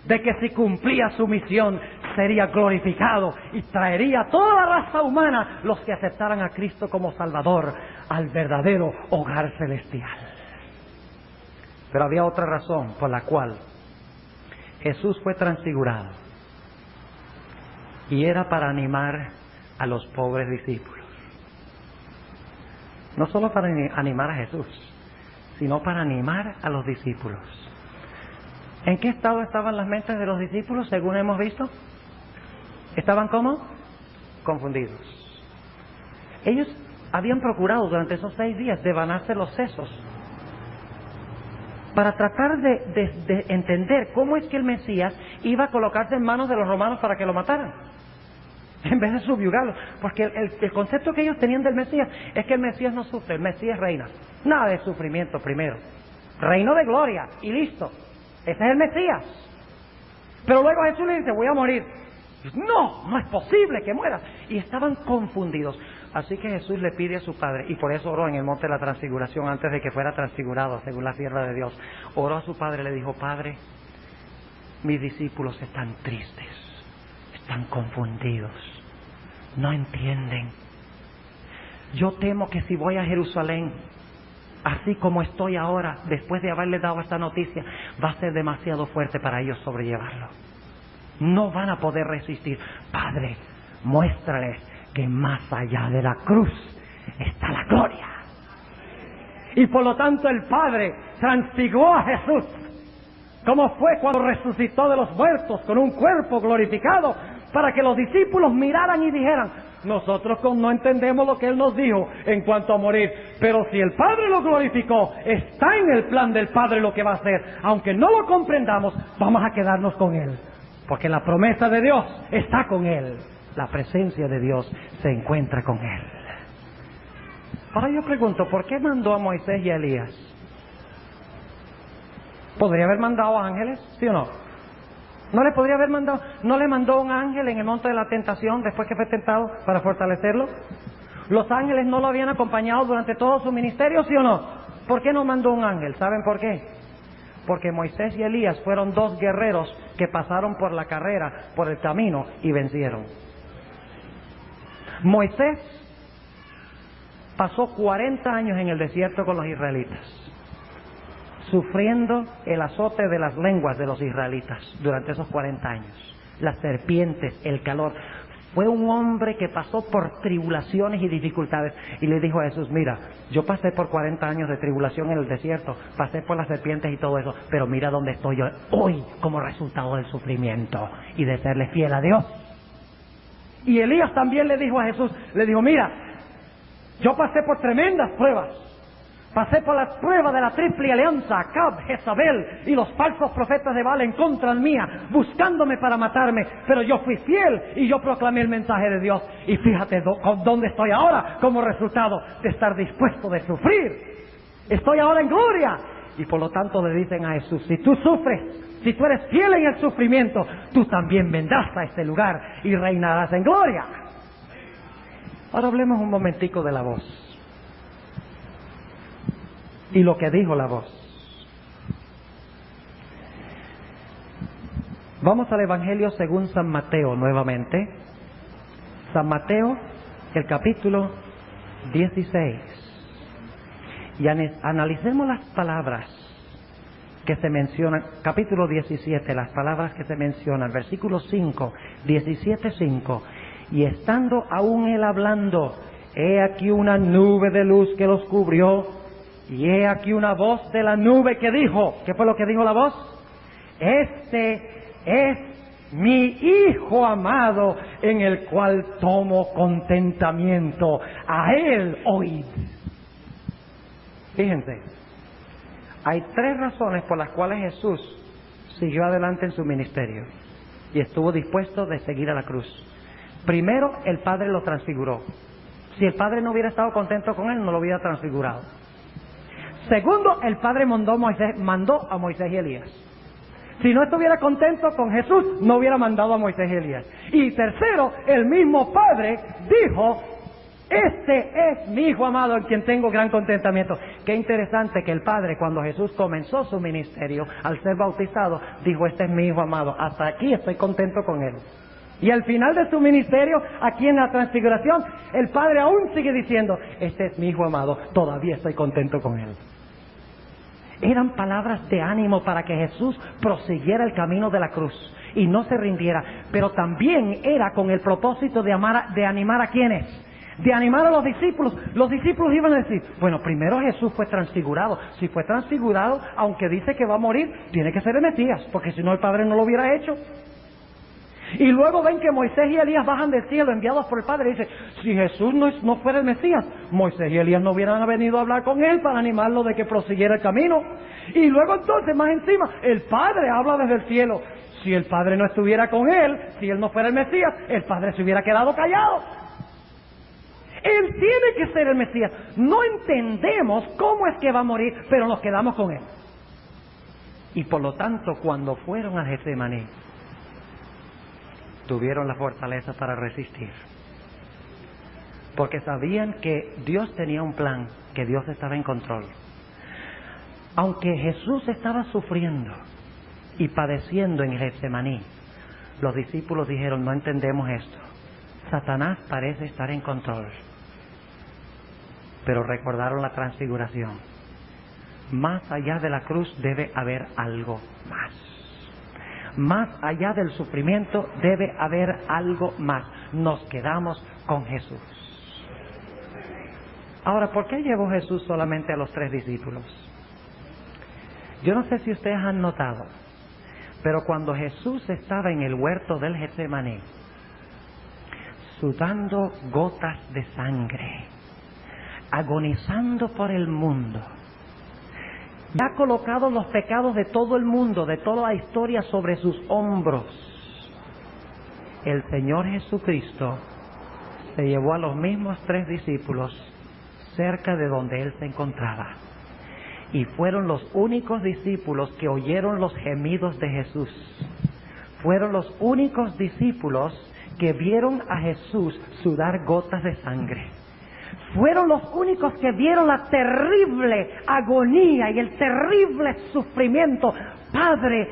de que si cumplía su misión sería glorificado y traería a toda la raza humana, los que aceptaran a Cristo como Salvador, al verdadero hogar celestial. Pero había otra razón por la cual Jesús fue transfigurado, y era para animar a los pobres discípulos. No solo para animar a Jesús, sino para animar a los discípulos. ¿En qué estado estaban las mentes de los discípulos, según hemos visto? ¿Estaban cómo? Confundidos. Ellos habían procurado durante esos 6 días devanarse los sesos para tratar de entender cómo es que el Mesías iba a colocarse en manos de los romanos para que lo mataran, en vez de subyugarlo. Porque el concepto que ellos tenían del Mesías es que el Mesías no sufre, el Mesías reina. Nada de sufrimiento primero. Reino de gloria y listo. Ese es el Mesías. Pero luego Jesús le dice, voy a morir. No es posible que muera. Y estaban confundidos. Así que Jesús le pide a su Padre, y por eso oró en el monte de la transfiguración antes de que fuera transfigurado, según la sierva de Dios. Oró a su Padre y le dijo, Padre, mis discípulos están tristes, están confundidos, no entienden. Yo temo que si voy a Jerusalén, así como estoy ahora, después de haberles dado esta noticia, va a ser demasiado fuerte para ellos sobrellevarlo. No van a poder resistir. Padre, muéstrales que más allá de la cruz está la gloria. Y por lo tanto el Padre transfiguró a Jesús, como fue cuando resucitó de los muertos con un cuerpo glorificado, para que los discípulos miraran y dijeran, nosotros no entendemos lo que Él nos dijo en cuanto a morir, pero si el Padre lo glorificó, está en el plan del Padre lo que va a hacer. Aunque no lo comprendamos, vamos a quedarnos con Él, porque la promesa de Dios está con Él. La presencia de Dios se encuentra con Él. Ahora yo pregunto, ¿por qué mandó a Moisés y a Elías? ¿Podría haber mandado a ángeles? ¿Sí o no? ¿No le podría haber mandado? ¿No le mandó un ángel en el monte de la tentación después que fue tentado para fortalecerlo? ¿Los ángeles no lo habían acompañado durante todo su ministerio? ¿Sí o no? ¿Por qué no mandó un ángel? ¿Saben por qué? Porque Moisés y Elías fueron 2 guerreros que pasaron por la carrera, por el camino, y vencieron. Moisés pasó 40 años en el desierto con los israelitas, sufriendo el azote de las lenguas de los israelitas durante esos 40 años. Las serpientes, el calor. Fue un hombre que pasó por tribulaciones y dificultades. Y le dijo a Jesús, mira, yo pasé por 40 años de tribulación en el desierto, pasé por las serpientes y todo eso, pero mira dónde estoy yo hoy como resultado del sufrimiento y de serle fiel a Dios. Y Elías también le dijo a Jesús, le dijo, mira, yo pasé por tremendas pruebas. Pasé por las pruebas de la triple alianza, Acab, Jezabel y los falsos profetas de Baal en contra mía, buscándome para matarme, pero yo fui fiel y yo proclamé el mensaje de Dios. Y fíjate dónde estoy ahora como resultado de estar dispuesto de sufrir. Estoy ahora en gloria. Y por lo tanto le dicen a Jesús, si tú sufres, si tú eres fiel en el sufrimiento, tú también vendrás a este lugar y reinarás en gloria. Ahora hablemos un momentico de la voz. Y lo que dijo la voz. Vamos al Evangelio según San Mateo nuevamente. San Mateo, el capítulo 16. Y analicemos las palabras que se mencionan. Capítulo 17, las palabras que se mencionan. Versículo 5, 17:5. Y estando aún él hablando, he aquí una nube de luz que los cubrió. Y he aquí una voz de la nube que dijo, ¿qué fue lo que dijo la voz? Este es mi Hijo amado, en el cual tomo contentamiento. A Él oíd. Fíjense, hay 3 razones por las cuales Jesús siguió adelante en su ministerio y estuvo dispuesto de seguir a la cruz. Primero, el Padre lo transfiguró. Si el Padre no hubiera estado contento con Él, no lo hubiera transfigurado. Segundo, el Padre mandó a Moisés y Elías. Si no estuviera contento con Jesús, no hubiera mandado a Moisés y Elías. Y tercero, el mismo Padre dijo: este es mi Hijo amado en quien tengo gran contentamiento. Qué interesante que el Padre, cuando Jesús comenzó su ministerio, al ser bautizado, dijo: este es mi Hijo amado, hasta aquí estoy contento con él. Y al final de su ministerio, aquí en la Transfiguración, el Padre aún sigue diciendo: este es mi Hijo amado, todavía estoy contento con él. Eran palabras de ánimo para que Jesús prosiguiera el camino de la cruz y no se rindiera, pero también era con el propósito de animar a quienes, de animar a los discípulos. Los discípulos iban a decir: bueno, primero Jesús fue transfigurado. Si fue transfigurado, aunque dice que va a morir, tiene que ser el Mesías, porque si no el Padre no lo hubiera hecho. Y luego ven que Moisés y Elías bajan del cielo enviados por el Padre y dice: si Jesús no fuera el Mesías, Moisés y Elías no hubieran venido a hablar con él para animarlo de que prosiguiera el camino. Y luego entonces, más encima, el Padre habla desde el cielo. Si el Padre no estuviera con él, si él no fuera el Mesías, el Padre se hubiera quedado callado. Él tiene que ser el Mesías. No entendemos cómo es que va a morir, pero nos quedamos con él. Y por lo tanto, cuando fueron a Getsemaní, tuvieron la fortaleza para resistir, porque sabían que Dios tenía un plan, que Dios estaba en control. Aunque Jesús estaba sufriendo y padeciendo en Getsemaní, los discípulos dijeron: no entendemos esto, Satanás parece estar en control. Pero recordaron la transfiguración. Más allá de la cruz debe haber algo más. Más allá del sufrimiento debe haber algo más. Nos quedamos con Jesús. Ahora, ¿por qué llevó Jesús solamente a los 3 discípulos? Yo no sé si ustedes han notado, pero cuando Jesús estaba en el huerto del Getsemaní, sudando gotas de sangre, agonizando por el mundo, y ha colocado los pecados de todo el mundo, de toda la historia, sobre sus hombros, el Señor Jesucristo se llevó a los mismos 3 discípulos cerca de donde Él se encontraba. Y fueron los únicos discípulos que oyeron los gemidos de Jesús. Fueron los únicos discípulos que vieron a Jesús sudar gotas de sangre. Fueron los únicos que vieron la terrible agonía y el terrible sufrimiento. Padre,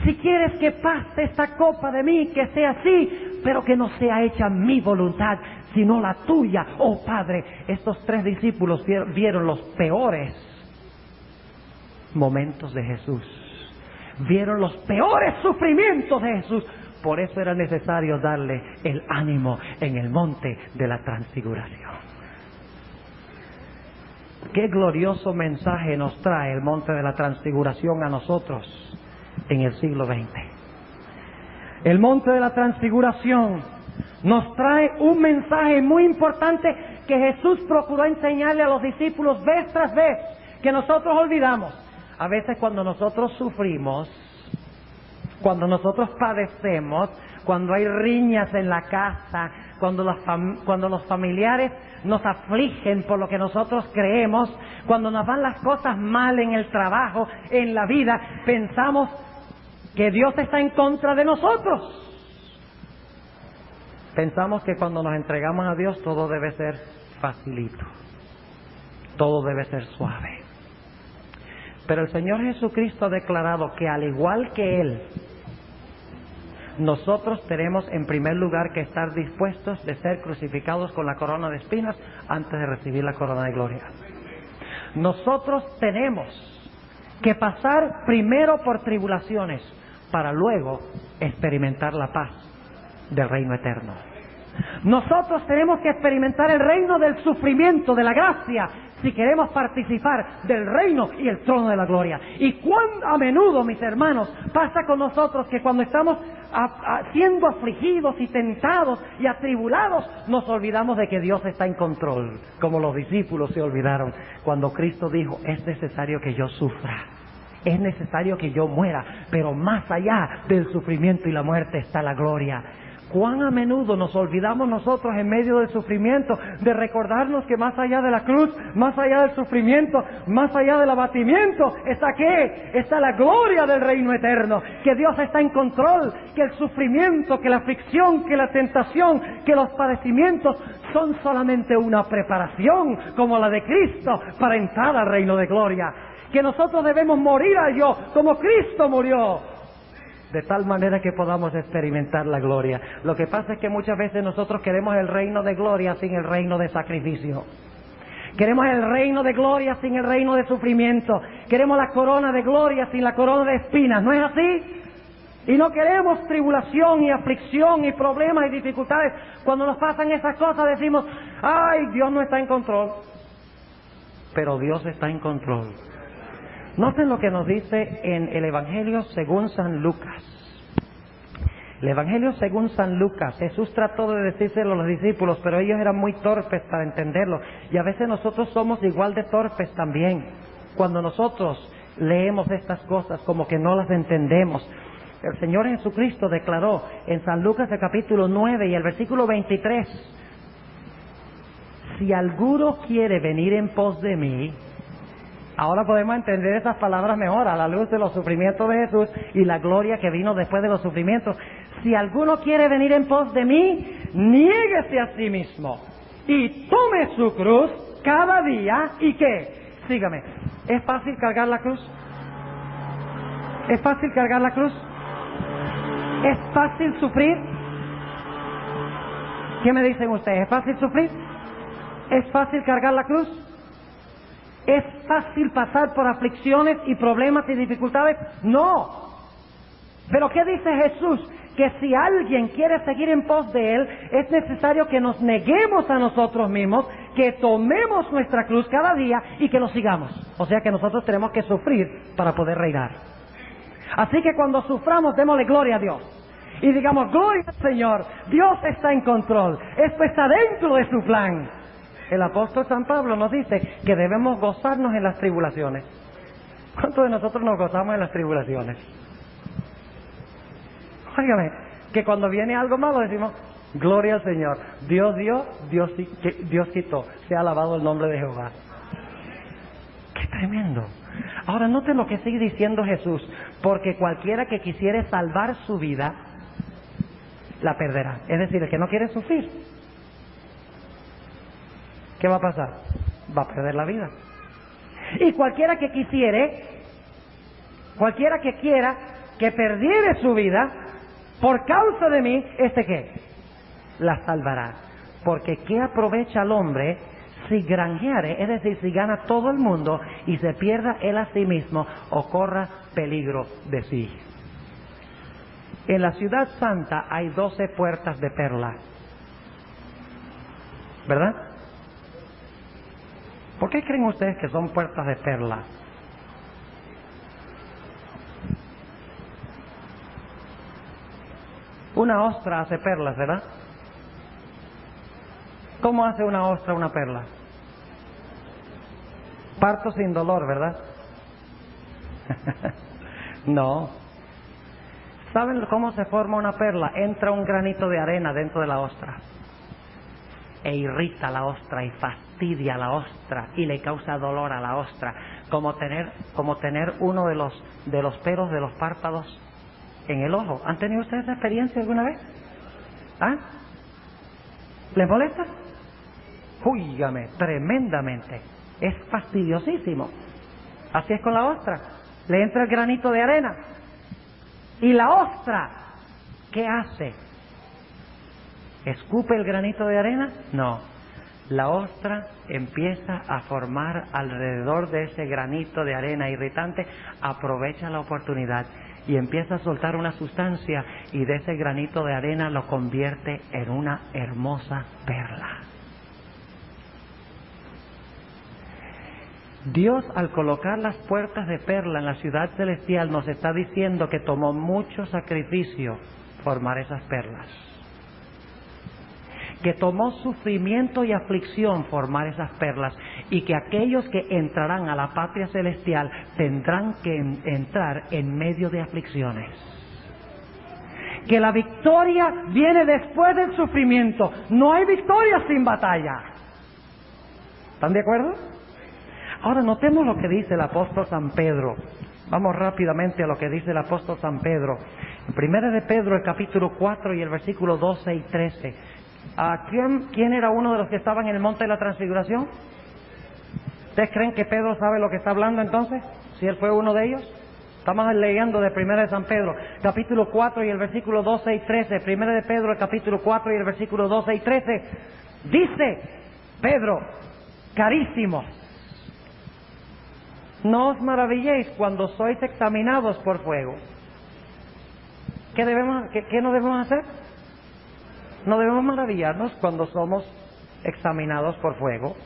si quieres que pase esta copa de mí, que sea así, pero que no sea hecha mi voluntad, sino la tuya. Oh Padre, estos 3 discípulos vieron los peores momentos de Jesús. Vieron los peores sufrimientos de Jesús. Por eso era necesario darle el ánimo en el monte de la transfiguración. Qué glorioso mensaje nos trae el monte de la transfiguración a nosotros en el siglo XX. El monte de la transfiguración nos trae un mensaje muy importante que Jesús procuró enseñarle a los discípulos vez tras vez, que nosotros olvidamos. A veces cuando nosotros sufrimos, cuando nosotros padecemos, cuando hay riñas en la casa, cuando los familiares nos afligen por lo que nosotros creemos, cuando nos van las cosas mal en el trabajo, en la vida, pensamos que Dios está en contra de nosotros. Pensamos que cuando nos entregamos a Dios todo debe ser facilito, todo debe ser suave. Pero el Señor Jesucristo ha declarado que al igual que Él, nosotros tenemos en primer lugar que estar dispuestos de ser crucificados con la corona de espinas antes de recibir la corona de gloria. Nosotros tenemos que pasar primero por tribulaciones para luego experimentar la paz del reino eterno. Nosotros tenemos que experimentar el reino del sufrimiento, de la gracia, si queremos participar del reino y el trono de la gloria. Y cuán a menudo, mis hermanos, pasa con nosotros que cuando estamos siendo afligidos y tentados y atribulados, nos olvidamos de que Dios está en control, como los discípulos se olvidaron cuando Cristo dijo: es necesario que yo sufra, es necesario que yo muera, pero más allá del sufrimiento y la muerte está la gloria. Cuán a menudo nos olvidamos nosotros en medio del sufrimiento de recordarnos que más allá de la cruz, más allá del sufrimiento, más allá del abatimiento, ¿está qué? Está la gloria del reino eterno, que Dios está en control, que el sufrimiento, que la aflicción, que la tentación, que los padecimientos son solamente una preparación como la de Cristo para entrar al reino de gloria, que nosotros debemos morir al yo como Cristo murió, de tal manera que podamos experimentar la gloria. Lo que pasa es que muchas veces nosotros queremos el reino de gloria sin el reino de sacrificio. Queremos el reino de gloria sin el reino de sufrimiento. Queremos la corona de gloria sin la corona de espinas. ¿No es así? Y no queremos tribulación y aflicción y problemas y dificultades. Cuando nos pasan esas cosas decimos, ¡ay, Dios no está en control! Pero Dios está en control. Noten lo que nos dice en el Evangelio según San Lucas. El Evangelio según San Lucas. Jesús trató de decírselo a los discípulos, pero ellos eran muy torpes para entenderlo. Y a veces nosotros somos igual de torpes también. Cuando nosotros leemos estas cosas como que no las entendemos. El Señor Jesucristo declaró en San Lucas el capítulo 9 y el versículo 23. Si alguno quiere venir en pos de mí. Ahora podemos entender esas palabras mejor a la luz de los sufrimientos de Jesús y la gloria que vino después de los sufrimientos. Si alguno quiere venir en pos de mí, niéguese a sí mismo y tome su cruz cada día y ¿qué? Sígame. ¿Es fácil cargar la cruz? ¿Es fácil cargar la cruz? ¿Es fácil sufrir? ¿Qué me dicen ustedes? ¿Es fácil sufrir? ¿Es fácil cargar la cruz? ¿Es fácil pasar por aflicciones y problemas y dificultades? No. Pero ¿qué dice Jesús? Que si alguien quiere seguir en pos de Él, es necesario que nos neguemos a nosotros mismos, que tomemos nuestra cruz cada día y que lo sigamos. O sea que nosotros tenemos que sufrir para poder reinar. Así que cuando suframos, démosle gloria a Dios. Y digamos, gloria al Señor, Dios está en control, esto está dentro de su plan. El apóstol San Pablo nos dice que debemos gozarnos en las tribulaciones. ¿Cuántos de nosotros nos gozamos en las tribulaciones? Óigame, que cuando viene algo malo decimos, gloria al Señor, Dios dio, Dios quitó, sea alabado el nombre de Jehová. ¡Qué tremendo! Ahora noten lo que sigue diciendo Jesús, porque cualquiera que quisiere salvar su vida, la perderá. Es decir, el que no quiere sufrir, ¿qué va a pasar? Va a perder la vida. Y cualquiera que quiera que perdiere su vida por causa de mí, ¿qué? La salvará. Porque ¿qué aprovecha al hombre si granjeare, es decir, si gana todo el mundo y se pierda él a sí mismo o corra peligro de sí? En la ciudad santa hay 12 puertas de perla, ¿verdad? ¿Por qué creen ustedes que son puertas de perla? Una ostra hace perlas, ¿verdad? ¿Cómo hace una ostra una perla? Parto sin dolor, ¿verdad? No. ¿Saben cómo se forma una perla? Entra un granito de arena dentro de la ostra e irrita a la ostra y fastidia a la ostra y le causa dolor a la ostra, como tener uno de los pelos de los párpados en el ojo. ¿Han tenido ustedes esa experiencia alguna vez? ¿Ah? ¿Les molesta? Júigame, tremendamente. Es fastidiosísimo. Así es con la ostra. Le entra el granito de arena. ¿Y la ostra qué hace? ¿Escupe el granito de arena? No. La ostra empieza a formar alrededor de ese granito de arena irritante, aprovecha la oportunidad y empieza a soltar una sustancia y de ese granito de arena lo convierte en una hermosa perla. Dios, al colocar las puertas de perla en la ciudad celestial, nos está diciendo que tomó mucho sacrificio formar esas perlas, que tomó sufrimiento y aflicción formar esas perlas, y que aquellos que entrarán a la patria celestial tendrán que entrar en medio de aflicciones, que la victoria viene después del sufrimiento. No hay victoria sin batalla. ¿Están de acuerdo? Ahora notemos lo que dice el apóstol San Pedro. Vamos rápidamente a lo que dice el apóstol San Pedro. En 1 de Pedro, el capítulo 4 y el versículo 12 y 13. ¿Quién era uno de los que estaban en el monte de la transfiguración? ¿Ustedes creen que Pedro sabe lo que está hablando entonces? Si él fue uno de ellos. Estamos leyendo de 1 de San Pedro, capítulo 4 y el versículo 12 y 13. 1 de Pedro, el capítulo 4 y el versículo 12 y 13. Dice Pedro: carísimos, no os maravilléis cuando sois examinados por fuego. ¿Qué no debemos hacer? No debemos maravillarnos cuando somos examinados por fuego,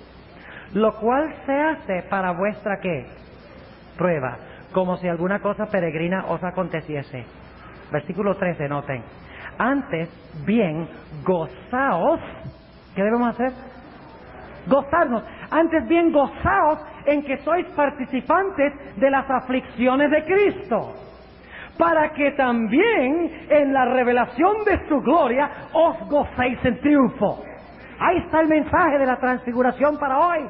lo cual se hace para vuestra ¿qué? Prueba, como si alguna cosa peregrina os aconteciese. Versículo 13, noten. Antes bien, gozaos. ¿Qué debemos hacer? Gozarnos. Antes bien, gozaos en que sois participantes de las aflicciones de Cristo, para que también en la revelación de su gloria os gocéis en triunfo. Ahí está el mensaje de la transfiguración para hoy.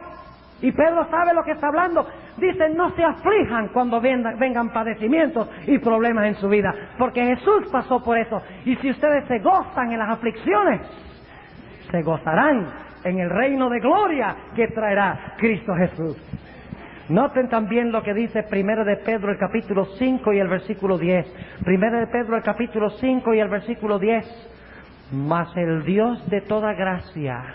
Y Pedro sabe lo que está hablando. Dice: no se aflijan cuando vengan padecimientos y problemas en su vida, porque Jesús pasó por eso. Y si ustedes se gozan en las aflicciones, se gozarán en el reino de gloria que traerá Cristo Jesús. Noten también lo que dice 1 de Pedro, el capítulo 5 y el versículo 10. 1 de Pedro, el capítulo 5 y el versículo 10. Mas el Dios de toda gracia,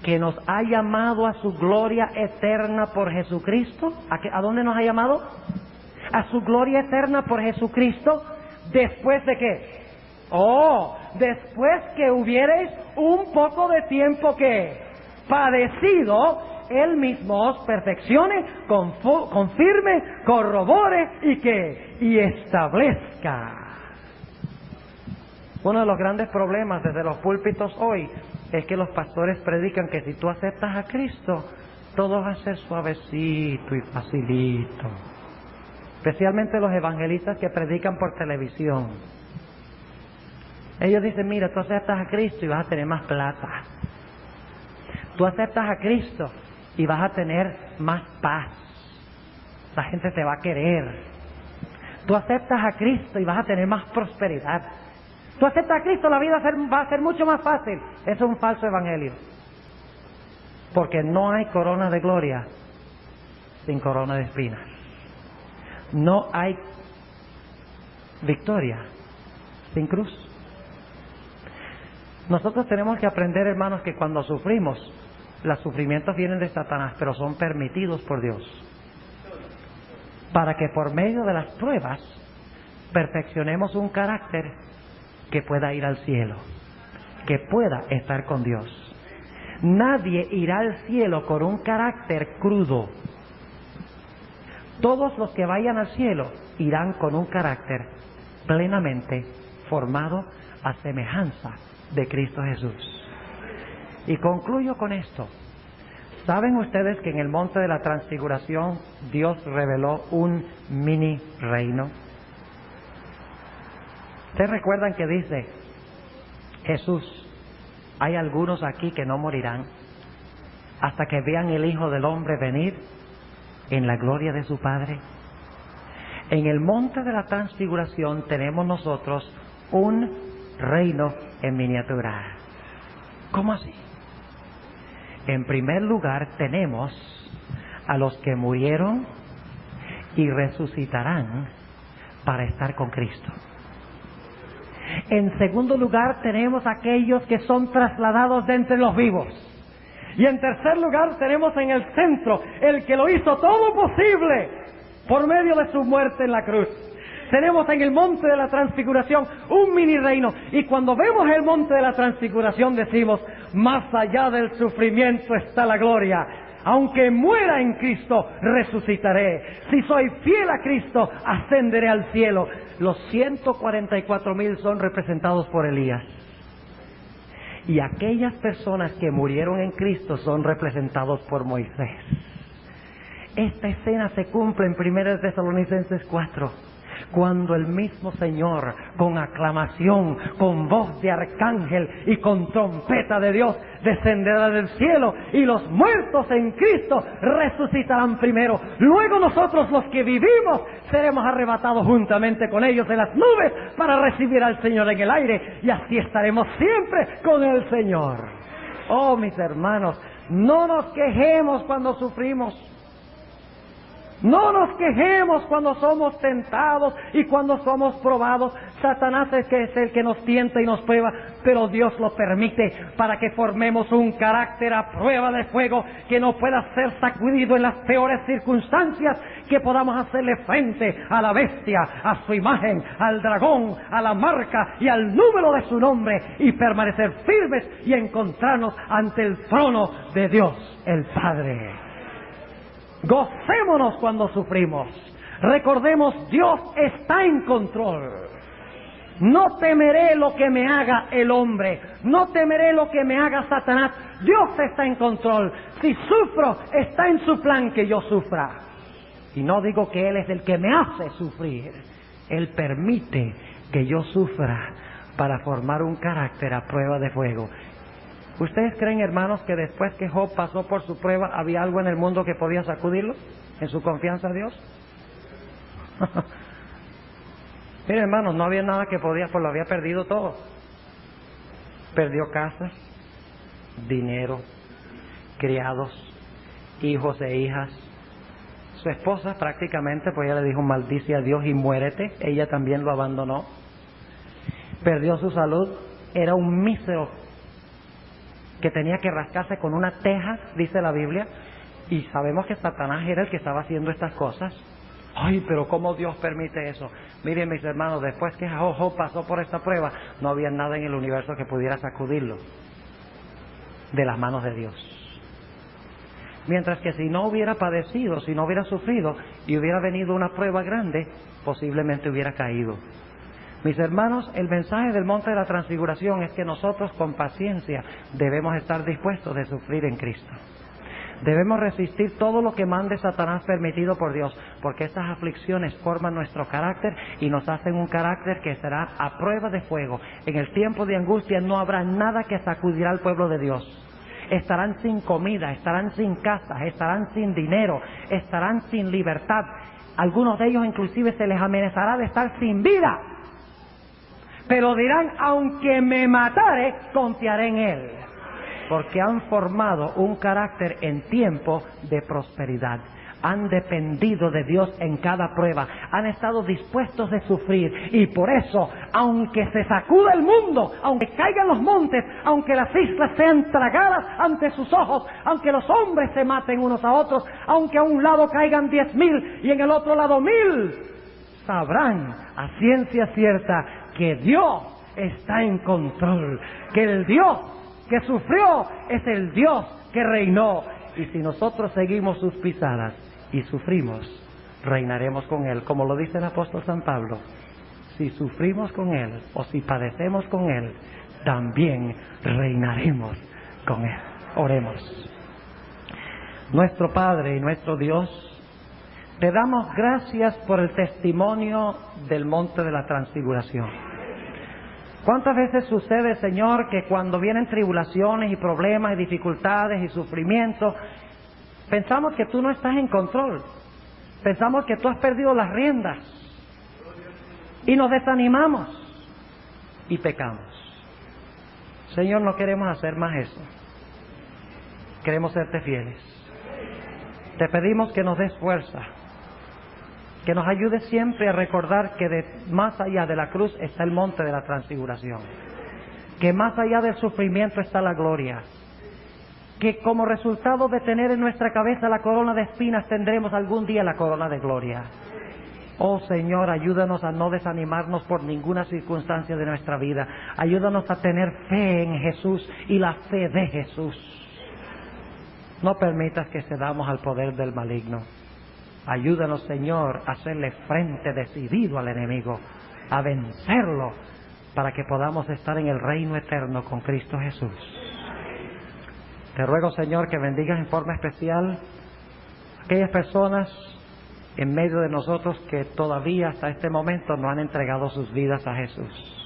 que nos ha llamado a su gloria eterna por Jesucristo. ¿A dónde nos ha llamado? A su gloria eterna por Jesucristo. ¿Después de qué? Después que hubiereis un poco de tiempo que padecido, Él mismo os perfeccione, confirme, corrobore y establezca. Uno de los grandes problemas desde los púlpitos hoy es que los pastores predican que si tú aceptas a Cristo, todo va a ser suavecito y facilito. Especialmente los evangelistas que predican por televisión. Ellos dicen: mira, tú aceptas a Cristo y vas a tener más plata. Tú aceptas a Cristo y vas a tener más paz. La gente te va a querer. Tú aceptas a Cristo y vas a tener más prosperidad. Tú aceptas a Cristo, la vida va a ser mucho más fácil. Eso es un falso evangelio. Porque no hay corona de gloria sin corona de espinas. No hay victoria sin cruz. Nosotros tenemos que aprender, hermanos, que cuando sufrimos, los sufrimientos vienen de Satanás, pero son permitidos por Dios, para que por medio de las pruebas perfeccionemos un carácter que pueda ir al cielo, que pueda estar con Dios. Nadie irá al cielo con un carácter crudo. Todos los que vayan al cielo irán con un carácter plenamente formado a semejanza de Cristo Jesús. Y concluyo con esto. ¿Saben ustedes que en el monte de la transfiguración Dios reveló un mini reino? ¿Ustedes recuerdan que dice Jesús: hay algunos aquí que no morirán hasta que vean el Hijo del Hombre venir en la gloria de su Padre? En el monte de la transfiguración tenemos nosotros un reino en miniatura. ¿Cómo así? En primer lugar tenemos a los que murieron y resucitarán para estar con Cristo. En segundo lugar tenemos a aquellos que son trasladados de entre los vivos. Y en tercer lugar tenemos en el centro el que lo hizo todo posible por medio de su muerte en la cruz. Tenemos en el monte de la transfiguración un mini reino. Y cuando vemos el monte de la transfiguración decimos: más allá del sufrimiento está la gloria. Aunque muera en Cristo, resucitaré. Si soy fiel a Cristo, ascenderé al cielo. Los 144,000 son representados por Elías. Y aquellas personas que murieron en Cristo son representados por Moisés. Esta escena se cumple en 1 Tesalonicenses 4. cuando el mismo Señor, con aclamación, con voz de arcángel y con trompeta de Dios, descenderá del cielo, y los muertos en Cristo resucitarán primero. Luego nosotros, los que vivimos, seremos arrebatados juntamente con ellos en las nubes para recibir al Señor en el aire, y así estaremos siempre con el Señor. Oh, mis hermanos, no nos quejemos cuando sufrimos. No nos quejemos cuando somos tentados y cuando somos probados. Satanás es el que nos tienta y nos prueba, pero Dios lo permite para que formemos un carácter a prueba de fuego que no pueda ser sacudido en las peores circunstancias, que podamos hacerle frente a la bestia, a su imagen, al dragón, a la marca y al número de su nombre, y permanecer firmes y encontrarnos ante el trono de Dios el Padre. Gocémonos cuando sufrimos. Recordemos, Dios está en control. No temeré lo que me haga el hombre. No temeré lo que me haga Satanás. Dios está en control. Si sufro, está en su plan que yo sufra. Y no digo que Él es el que me hace sufrir. Él permite que yo sufra para formar un carácter a prueba de fuego. ¿Ustedes creen, hermanos, que después que Job pasó por su prueba, había algo en el mundo que podía sacudirlo en su confianza a Dios? Miren, hermanos, no había nada que podía, pues lo había perdido todo. Perdió casas, dinero, criados, hijos e hijas. Su esposa prácticamente, pues ella le dijo, maldice a Dios y muérete. Ella también lo abandonó. Perdió su salud. Era un mísero que tenía que rascarse con una teja, dice la Biblia, y sabemos que Satanás era el que estaba haciendo estas cosas. Ay, pero ¿cómo Dios permite eso? Miren, mis hermanos, después que Job pasó por esta prueba, no había nada en el universo que pudiera sacudirlo de las manos de Dios. Mientras que si no hubiera padecido, si no hubiera sufrido y hubiera venido una prueba grande, posiblemente hubiera caído. Mis hermanos, el mensaje del monte de la transfiguración es que nosotros con paciencia debemos estar dispuestos de sufrir en Cristo. Debemos resistir todo lo que mande Satanás permitido por Dios, porque estas aflicciones forman nuestro carácter y nos hacen un carácter que será a prueba de fuego. En el tiempo de angustia no habrá nada que sacudirá al pueblo de Dios. Estarán sin comida, estarán sin casas, estarán sin dinero, estarán sin libertad. Algunos de ellos inclusive se les amenazará de estar sin vida. Pero dirán, aunque me matare, confiaré en Él. Porque han formado un carácter en tiempo de prosperidad. Han dependido de Dios en cada prueba. Han estado dispuestos de sufrir. Y por eso, aunque se sacuda el mundo, aunque caigan los montes, aunque las islas sean tragadas ante sus ojos, aunque los hombres se maten unos a otros, aunque a un lado caigan 10,000 y en el otro lado 1,000, sabrán a ciencia cierta que Dios está en control, que el Dios que sufrió es el Dios que reinó. Y si nosotros seguimos sus pisadas y sufrimos, reinaremos con Él, como lo dice el apóstol San Pablo. Si sufrimos con Él o si padecemos con Él, también reinaremos con Él. Oremos. Nuestro Padre y nuestro Dios, te damos gracias por el testimonio del monte de la transfiguración. ¿Cuántas veces sucede, Señor, que cuando vienen tribulaciones y problemas y dificultades y sufrimientos, pensamos que tú no estás en control? Pensamos que tú has perdido las riendas y nos desanimamos y pecamos. Señor, no queremos hacer más eso. Queremos serte fieles. Te pedimos que nos des fuerza, que nos ayude siempre a recordar que más allá de la cruz está el monte de la transfiguración, que más allá del sufrimiento está la gloria, que como resultado de tener en nuestra cabeza la corona de espinas tendremos algún día la corona de gloria. Oh Señor, ayúdanos a no desanimarnos por ninguna circunstancia de nuestra vida. Ayúdanos a tener fe en Jesús y la fe de Jesús. No permitas que cedamos al poder del maligno. Ayúdanos, Señor, a hacerle frente decidido al enemigo, a vencerlo, para que podamos estar en el reino eterno con Cristo Jesús. Te ruego, Señor, que bendigas en forma especial a aquellas personas en medio de nosotros que todavía hasta este momento no han entregado sus vidas a Jesús.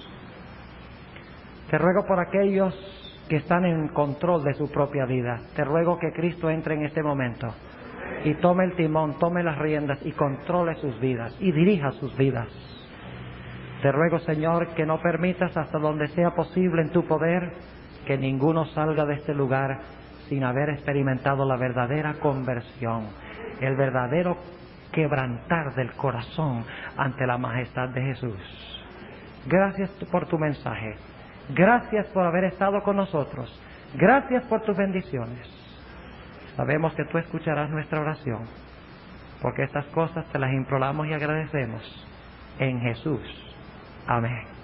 Te ruego por aquellos que están en control de su propia vida. Te ruego que Cristo entre en este momento y tome el timón, tome las riendas y controle sus vidas y dirija sus vidas. Te ruego, Señor, que no permitas hasta donde sea posible en tu poder que ninguno salga de este lugar sin haber experimentado la verdadera conversión, el verdadero quebrantar del corazón ante la majestad de Jesús. Gracias por tu mensaje. Gracias por haber estado con nosotros. Gracias por tus bendiciones. Sabemos que tú escucharás nuestra oración, porque estas cosas te las imploramos y agradecemos en Jesús. Amén.